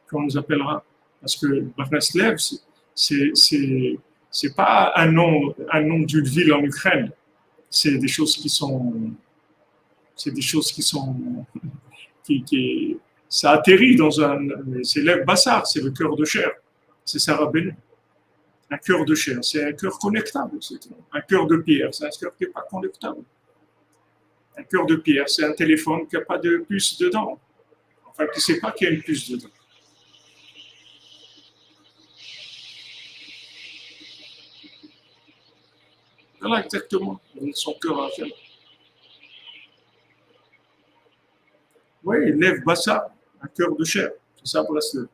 qu'on nous appellera. Parce que Breslev, c'est pas un nom d'une ville en Ukraine. C'est des choses qui sont. Ça atterrit dans un. C'est l'Ev Bassar, c'est le cœur de chair. C'est ça Rabbeinu. Un cœur de chair, c'est un cœur connectable. Un cœur de pierre, c'est un cœur qui n'est pas connectable. Un cœur de pierre, c'est un téléphone qui n'a pas de puce dedans. Enfin, qui ne sait pas qu'il y a une puce dedans. Voilà exactement son cœur à faire. Oui, lève Bassa, un cœur de chair. C'est ça, Breslev.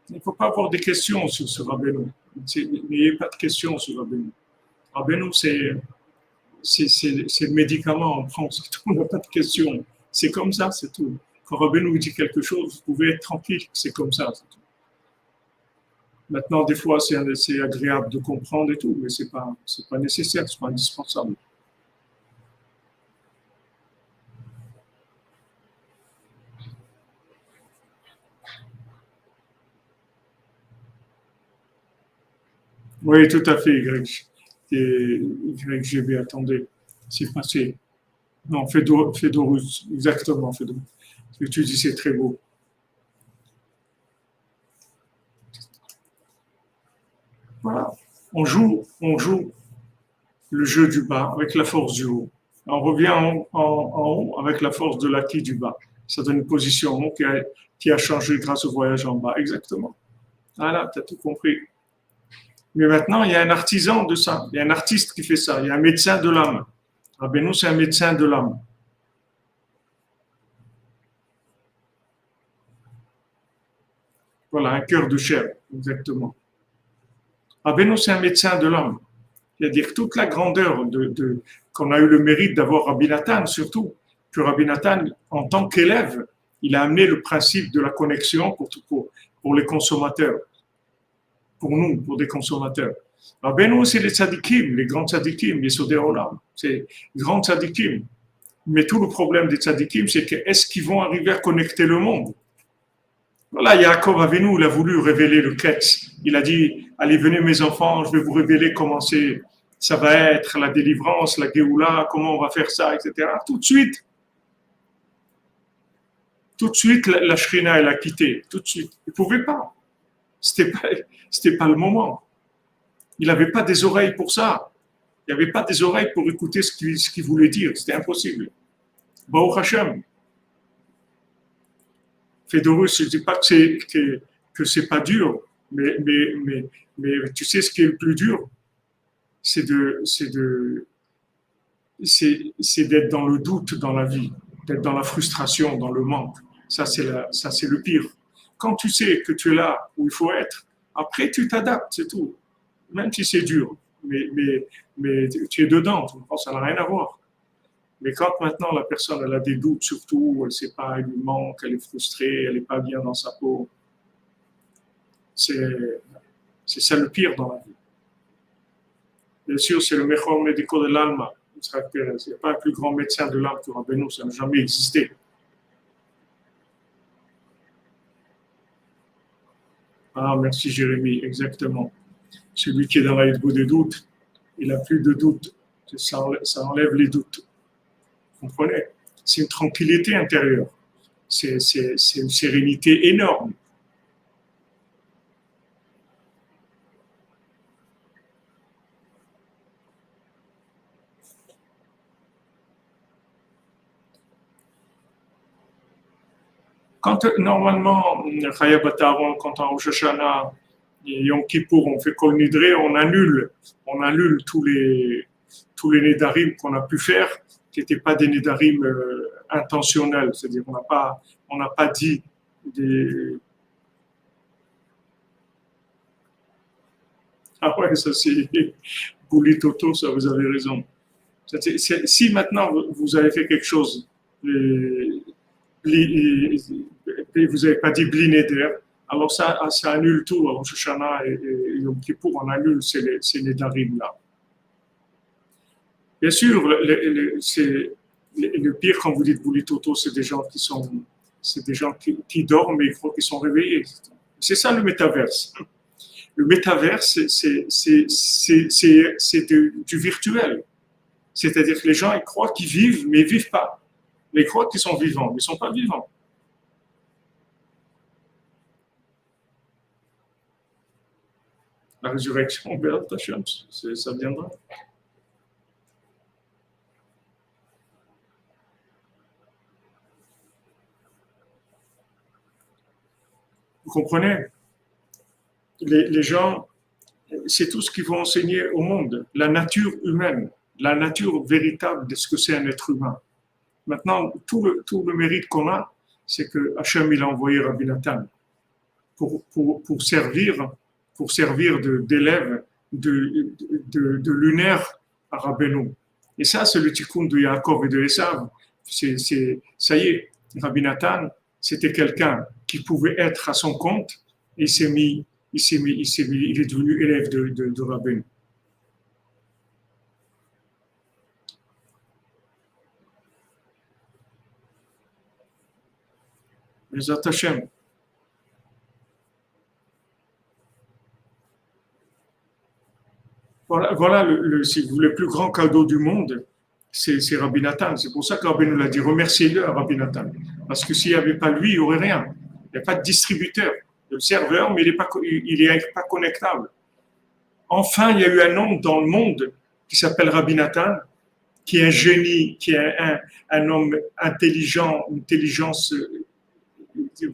Il ne faut pas avoir des questions sur ce Rabbeinu. N'ayez pas de questions sur Rabbeinu. Rabbeinu, c'est le médicament en France. On n'a pas de questions. C'est comme ça, c'est tout. Quand Rabbeinu dit quelque chose, vous pouvez être tranquille, c'est comme ça. Maintenant, des fois, c'est agréable de comprendre et tout, mais c'est pas nécessaire, c'est pas indispensable. Oui, tout à fait, YGB, attendez, c'est passé. Non, Fédorus, exactement, Fédorus. Ce que tu dis, c'est très beau. Voilà. On joue le jeu du bas avec la force du haut. On revient en haut avec la force de l'acquis du bas. Ça donne une position en haut qui a changé grâce au voyage en bas. Exactement. Voilà, tu as tout compris. Mais maintenant, il y a un artisan de ça. Il y a un artiste qui fait ça. Il y a un médecin de l'âme. Rabbeinu, c'est un médecin de l'âme. Voilà, un cœur de chair, exactement. Rabbeinu, c'est un médecin de l'âme. C'est-à-dire toute la grandeur qu'on a eu le mérite d'avoir Rabbi Nathan, surtout que Rabbi Nathan, en tant qu'élève, il a amené le principe de la connexion pour les consommateurs, pour nous, pour des consommateurs. Rabbeinu, c'est les tzadikim, les grands tzadikim, les sodéolam, c'est les grands tzadikim. Mais tout le problème des tzadikim, c'est que est-ce qu'ils vont arriver à connecter le monde? Voilà, Yaakov Avinu, il a voulu révéler le Ketz. Il a dit, allez, venez mes enfants, je vais vous révéler comment ça va être, la délivrance, la Géoula, comment on va faire ça, etc. Tout de suite, la Shrina, elle a quitté, tout de suite. Il ne pouvait pas. C'était pas le moment. Il n'avait pas des oreilles pour ça. Il n'y avait pas des oreilles pour écouter ce qu'il voulait dire. C'était impossible. Baruch Hashem. Fédorus, je ne dis pas que c'est pas dur, mais tu sais ce qui est le plus dur, c'est d'être dans le doute dans la vie, d'être dans la frustration, dans le manque. Ça, c'est le pire. Quand tu sais que tu es là où il faut être, après, tu t'adaptes, c'est tout. Même si c'est dur, mais tu es dedans, ça n'a rien à voir. Mais quand maintenant la personne elle a des doutes surtout, elle ne sait pas, elle lui manque, elle est frustrée, elle n'est pas bien dans sa peau, c'est ça le pire dans la vie. Bien sûr, c'est le meilleur médico de l'alma. Il n'y a pas un plus grand médecin de l'âme que Rabbeinu, ça n'a jamais existé. Ah, merci Jérémie, exactement. Celui qui est dans la bout des doutes, il n'a plus de doutes. Ça enlève les doutes. Vous comprenez? C'est une tranquillité intérieure. C'est une sérénité énorme. Normalement, Chaya Bataron, quand en Rosh Hashanah et Yom Kippour, on fait Kol Nidre, on annule tous les Nédarim qu'on a pu faire, qui n'étaient pas des Nédarim intentionnels. C'est-à-dire, on n'a pas dit des. Ah ouais, ça c'est Bouli Toto, ça vous avez raison. Si maintenant vous avez fait quelque chose, vous n'avez pas dit blinéder, alors ça annule tout. Rosh Hashanah et Yom Kippour, on annule ces Nédarim-là. Bien sûr, le pire quand vous dites Bouli Toto, c'est des gens qui dorment et ils croient qu'ils sont réveillés. C'est ça le métaverse. Le métaverse, c'est du virtuel. C'est-à-dire que les gens ils croient qu'ils vivent, mais ils ne vivent pas. Ils croient qu'ils sont vivants, mais ils ne sont pas vivants. La résurrection, ça viendra. Vous comprenez? Les gens, c'est tout ce qu'ils vont enseigner au monde. La nature humaine, la nature véritable de ce que c'est un être humain. Maintenant, tout le mérite qu'on a, c'est que Hachem il a envoyé Rabbi Nathan pour servir d'élève de lunaire à Rabbeinu. Et ça, c'est le tikkun de Yaakov et de Esav. Ça y est, Rabbi Nathan, c'était quelqu'un qui pouvait être à son compte, et il est devenu élève de Rabbeinu. Bezat Hashem. Voilà si vous voulez, le plus grand cadeau du monde, c'est Rabbi Nathan. C'est pour ça que Rabbi nous l'a dit, remerciez-le à Rabbi Nathan. Parce que s'il n'y avait pas lui, il n'y aurait rien. Il n'y a pas de distributeur. Il y a le serveur, mais il est pas connectable. Enfin, il y a eu un homme dans le monde qui s'appelle Rabbi Nathan, qui est un génie, qui est un homme intelligent, une intelligence,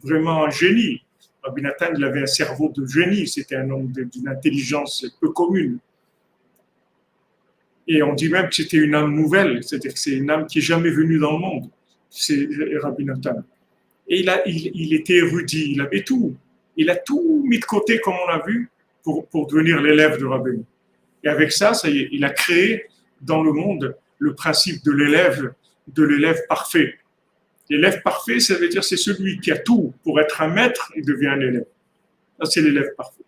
vraiment un génie. Rabbi Nathan, il avait un cerveau de génie, c'était un homme d'une intelligence peu commune. Et on dit même que c'était une âme nouvelle, c'est-à-dire que c'est une âme qui n'est jamais venue dans le monde. C'est Rabbi Nathan. Et il était érudit, il avait tout. Il a tout mis de côté, comme on a vu, pour devenir l'élève de Rabbeinu. Et avec ça, ça y est, il a créé dans le monde le principe de l'élève parfait. L'élève parfait, ça veut dire c'est celui qui a tout pour être un maître, il devient un élève. Ça, c'est l'élève parfait.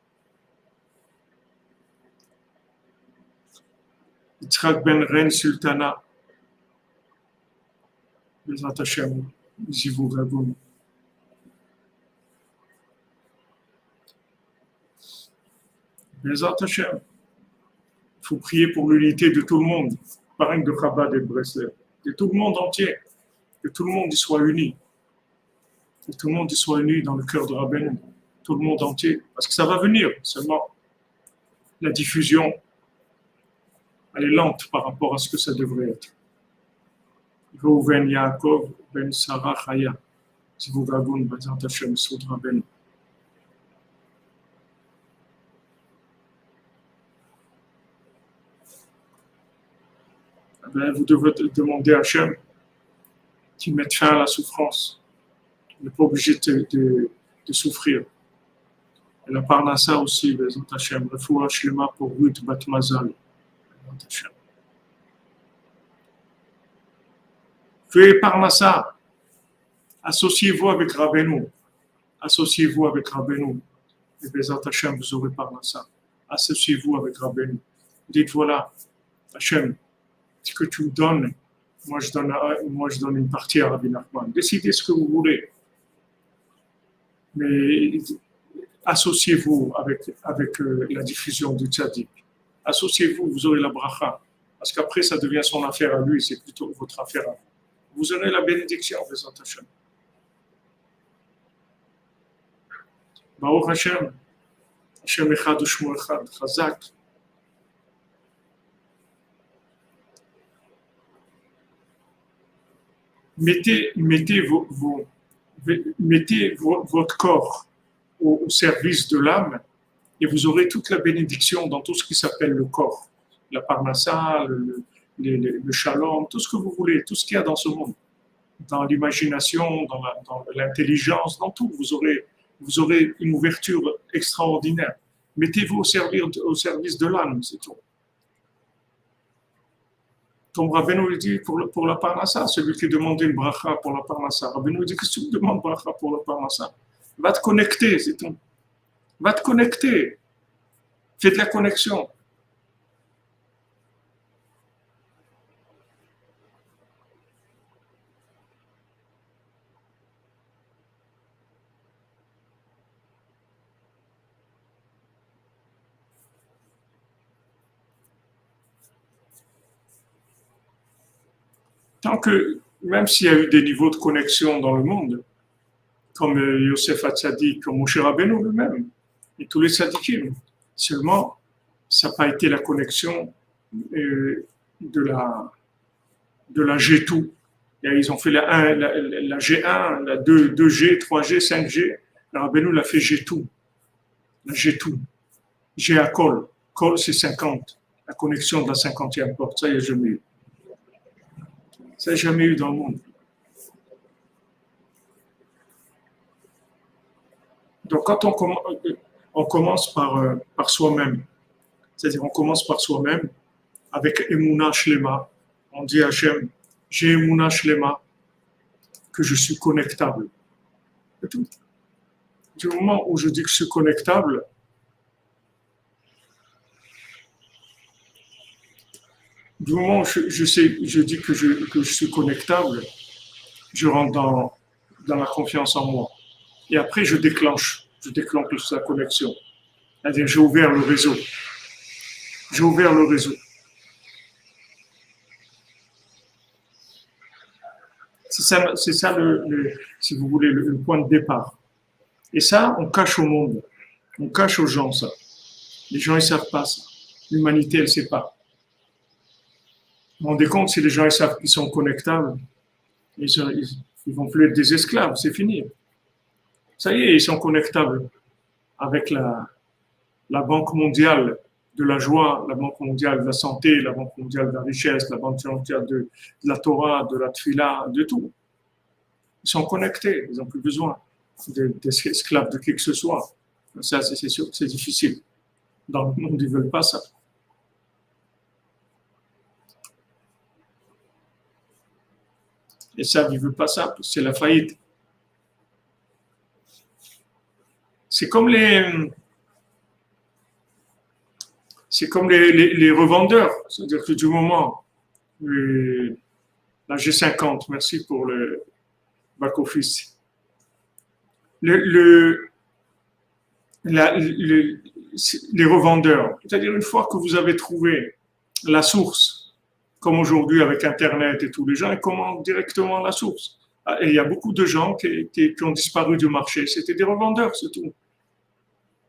Yitzhak ben Ren Sultana, Bezat Hashem, Zivou Ragoun. Bezat Hashem. Il faut prier pour l'unité de tout le monde, pareil de Chabad et de Breslev, de tout le monde entier, que tout le monde y soit uni, que tout le monde y soit uni dans le cœur de Rabbeinu, tout le monde entier, parce que ça va venir, seulement la diffusion, elle est lente par rapport à ce que ça devrait être. Reuven Yaakov ben Sarah Chaya, Zivou Ragoun, Bezat Hashem, Soud Rabbeinu. Ben, vous devez demander à Hachem qui mette fin à la souffrance. On n'est pas obligé de souffrir. Et la Parnassa aussi, Bezat Hashem, Refoua Shlema pour Ruth Bat Mazal. Bezat Hashem. Faites Parnassa. Associez-vous avec Rabbeinu. Associez-vous avec Rabbeinu. Et Bezat Hashem, vous aurez Parnassa. Associez-vous avec Rabbeinu. Dites voilà, Hashem, ce que tu me donnes, moi je donne une partie à Rabbi Nachman. Décidez ce que vous voulez. Mais associez-vous avec la diffusion du tzaddik. Associez-vous, vous aurez la bracha. Parce qu'après, ça devient son affaire à lui, c'est plutôt votre affaire à vous. Vous aurez la bénédiction, Bezat Hashem. Baruch Hashem. Hashem Echad U'Shmo Echad. Chazak. Mettez votre corps au service de l'âme et vous aurez toute la bénédiction dans tout ce qui s'appelle le corps. La parnassa, le shalom, tout ce que vous voulez, tout ce qu'il y a dans ce monde. Dans l'imagination, dans l'intelligence, dans tout, vous aurez une ouverture extraordinaire. Mettez-vous au service de l'âme, c'est tout. Comme Rabbeinu lui dit pour la parnassa, celui qui demande une bracha pour la parnassa. Rabbeinu lui dit, qu'est-ce que tu demandes bracha pour la parnassa? Va te connecter, c'est tout. Va te connecter. Fais de la connexion. Tant que, même s'il y a eu des niveaux de connexion dans le monde, comme Yosef Hatzadik, comme Moshe Rabbeinu lui-même, et tous les tzadikim, seulement, ça n'a pas été la connexion de la G2. Ils ont fait la G1, la 2G, 3G, 5G. La Rabbeinu l'a fait G2. La G2. G à Kol. Kol, c'est 50. La connexion de la 50e porte. Ça, il n'y a jamais eu. Ça n'a jamais eu dans le monde. Donc, quand on commence par soi-même, c'est-à-dire on commence par soi-même, avec Emouna Shlema, on dit à Hachem, j'ai Emouna Shlema, que je suis connectable. C'est tout. Du moment où je dis que je suis connectable, du moment où je dis que je suis connectable, je rentre dans la confiance en moi. Et après, je déclenche la connexion. C'est-à-dire, j'ai ouvert le réseau. J'ai ouvert le réseau. C'est ça si vous voulez, le point de départ. Et ça, on cache au monde. On cache aux gens ça. Les gens, ils savent pas ça. L'humanité, elle ne sait pas. Vous vous rendez compte, si les gens ils savent qu'ils sont connectables, ils vont plus être des esclaves, c'est fini. Ça y est, ils sont connectables avec la Banque mondiale de la joie, la Banque mondiale de la santé, la Banque mondiale de la richesse, la Banque mondiale de la Torah, de la Tfila, de tout. Ils sont connectés, ils n'ont plus besoin des esclaves de qui que ce soit. Ça, c'est sûr que c'est difficile. Dans le monde, ils ne veulent pas ça. Et ça, ils ne veulent pas ça, c'est la faillite. C'est comme les revendeurs. C'est-à-dire que du moment, la G50, merci pour le back-office. Les revendeurs, c'est-à-dire une fois que vous avez trouvé la source, comme aujourd'hui avec Internet et tout, les gens ils commandent directement la source. Et il y a beaucoup de gens qui ont disparu du marché. C'était des revendeurs, c'est tout.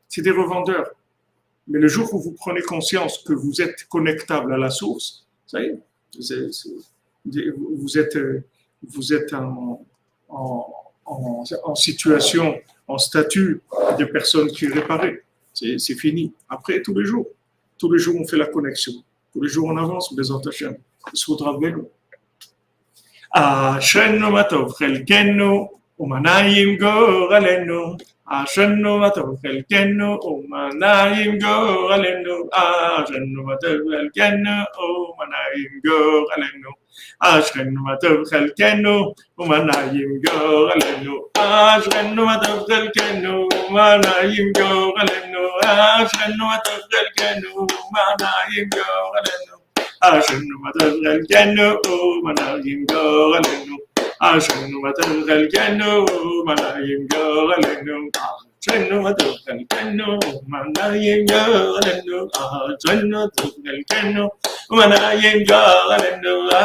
C'est des revendeurs. Mais le jour où vous prenez conscience que vous êtes connectable à la source, ça y est, vous êtes en situation, en statut de personne qui est réparée. C'est fini. Après, tous les jours, on fait la connexion. Tous les jours, on avance, Bezat Hashem. Soudra Beno. Ashrenu matov chelkenu, umanayim goralenu. Ashrenu matov chelkenu, umanayim goralenu. Ashrenu matov chelkenu, umanayim goralenu. Ashrenu matov chelkenu, umanayim goralenu. Ashrenu matov chelkenu, umanayim goralenu. Ashrenu matov chelkenu, umanayim goralenu. Ashenu matal genu manayim goralenu. Ashenu matal genu manayim goralenu. Ashenu matal genu manayim goralenu. Ashenu matal genu manayim goralenu.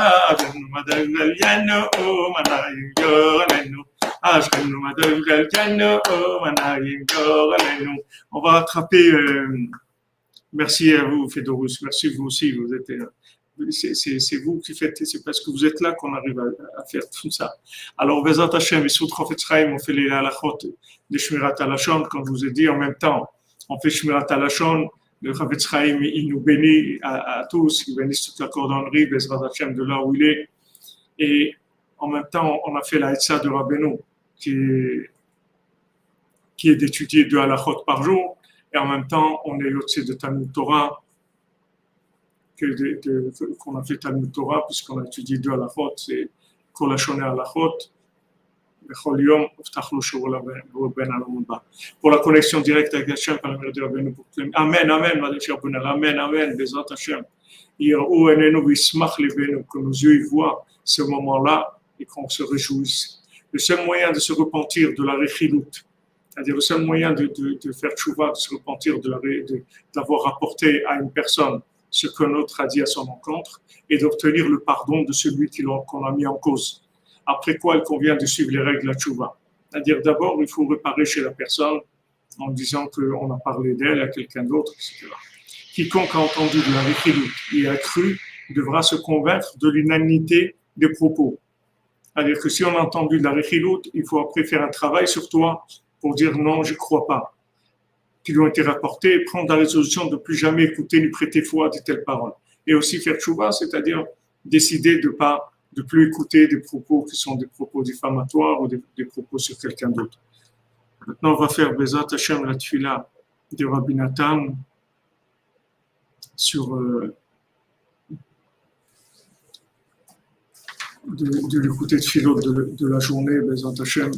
Ashenu matal genu manayim goralenu. Ashenu matal genu manayim goralenu. On va attraper. Merci à vous, Fédorus. Merci vous aussi. Vous êtes. C'est vous qui faites, c'est parce que vous êtes là qu'on arrive à faire tout ça. Alors, Bezat Hashem, Issoud Chofetz Chaim, on fait les halachot de Shmirat HaLashon, comme je vous ai dit, en même temps, on fait Shmirat HaLashon, le Chofetz Chaim, il nous bénit à tous, il bénit toute la cordonnerie, Bezat Hashem, de là où il est. Et en même temps, on a fait la Hetza de Rabbeinu, qui est d'étudier 2 halachot par jour, et en même temps, on est l'autre de Talmud Torah, qu'on a fait Talmud Torah, puisqu'on a étudié 2 halachot, c'est Kol Hashoneh halachot, Bechol Yom, Uftach Lo Shur Ben Alamud Ba. Pour la connexion directe avec Hachem, par la mère de Rabbeinu, pour que Amen, Amen, ma chère Bonal, Amen, Amen, Bezat Hachem. Yir'u enenu v'yismach levenu, que nos yeux y voient ce moment-là et qu'on se réjouisse. Le seul moyen de se repentir de la rechilut, c'est-à-dire le seul moyen de faire tchouva, de se repentir d'avoir apporté à une personne ce qu'un autre a dit à son encontre, et d'obtenir le pardon de celui qu'on a mis en cause. Après quoi, il convient de suivre les règles de la tchouva. C'est-à-dire d'abord, il faut réparer chez la personne en disant qu'on a parlé d'elle à quelqu'un d'autre, etc. Quiconque a entendu de la rechilut et a cru devra se convaincre de l'unanimité des propos. C'est-à-dire que si on a entendu de la rechilut, il faut après faire un travail sur toi pour dire non, je ne crois pas, qui lui ont été rapportés, et prendre la résolution de ne plus jamais écouter ni prêter foi à de telles paroles. Et aussi faire tchouva, c'est-à-dire décider de plus écouter des propos qui sont des propos diffamatoires ou des propos sur quelqu'un d'autre. Maintenant, on va faire Bezat Hashem la Tfila de Rabbi Nathan sur de l'écouter de philo de la journée, Bezat Hashem.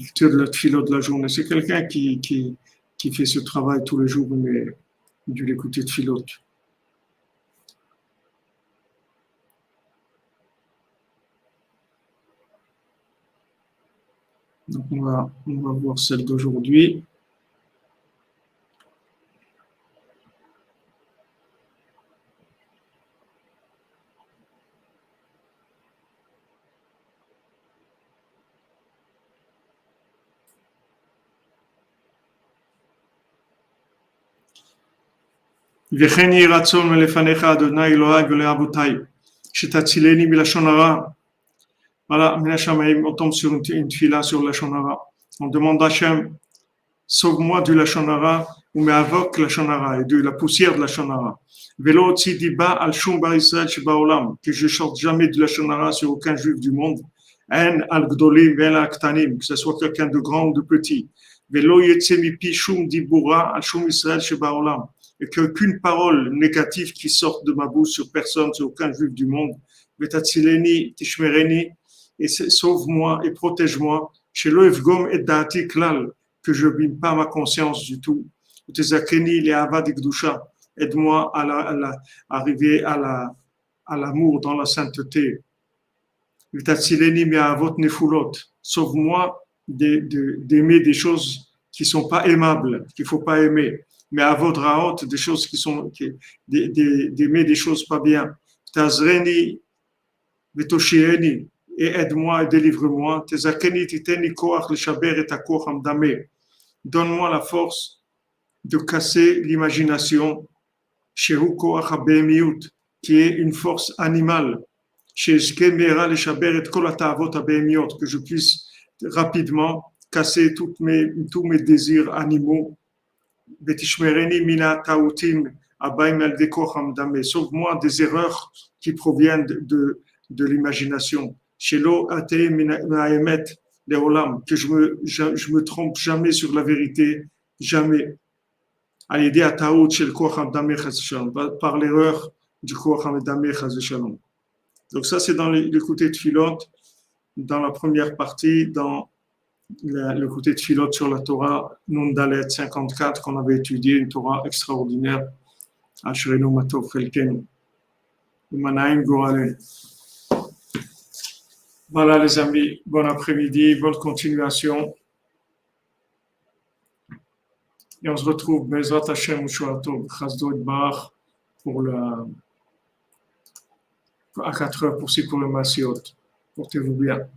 lecture de la tefilot de la journée. C'est quelqu'un qui fait ce travail tous les jours, mais dû l'écouter tefilot. Donc on va voir celle d'aujourd'hui. וכן יהי רצון מלפניך אדוני אלוהי ולאבותיי שתצילני מלשון הרע. Voilà, on tombe sur une tefila sur la shonara. On demande à Hachem, sauve-moi du lashon hara ou me'avok lashon hara et de la poussière de la shon hara. Velo otzi diba al shum bar Israël shebaolam, que je sorte jamais de la shon hara sur aucun juif du monde. En al gdolim vel al ktanim, que ce soit quelqu'un de grand ou de petit. Velo yetze mipi shum dibura al shum Israël shebaolam, et qu'aucune parole négative qui sorte de ma bouche sur personne, sur aucun juif du monde. Vetatzileni tishmereni, et sauve-moi et protège-moi, chez l'Oevgom et Dati Klal, que je n'abîme pas ma conscience du tout. Aide-moi à arriver à l'amour dans la sainteté. Sauve-moi d'aimer des choses qui ne sont pas aimables, qu'il ne faut pas aimer. Mais à votre raot, des choses d'aimer des choses pas bien. Tazreni, Vetoshieni, et aide-moi et délivre-moi. Donne-moi la force de casser l'imagination, qui est une force animale, que je puisse rapidement casser tous mes désirs animaux. Sauve-moi des erreurs qui proviennent de l'imagination. Que je me trompe jamais sur la vérité, jamais. Par l'erreur du Koach HaMedameh Chas v'Shalom. Donc ça, c'est dans l'écouté de Tfilot, dans la première partie, dans l'écouté de Tfilot sur la Torah, Nun Dalet 54, qu'on avait étudié, une Torah extraordinaire. Ashrenu Matov Chelkenu. Umanaim Goralen. Voilà les amis, bon après-midi, bonne continuation. Et on se retrouve, Bezrat Hashem, Shuato, Chasdo et Bar, à 4 heures pour le Masiot. Portez-vous bien.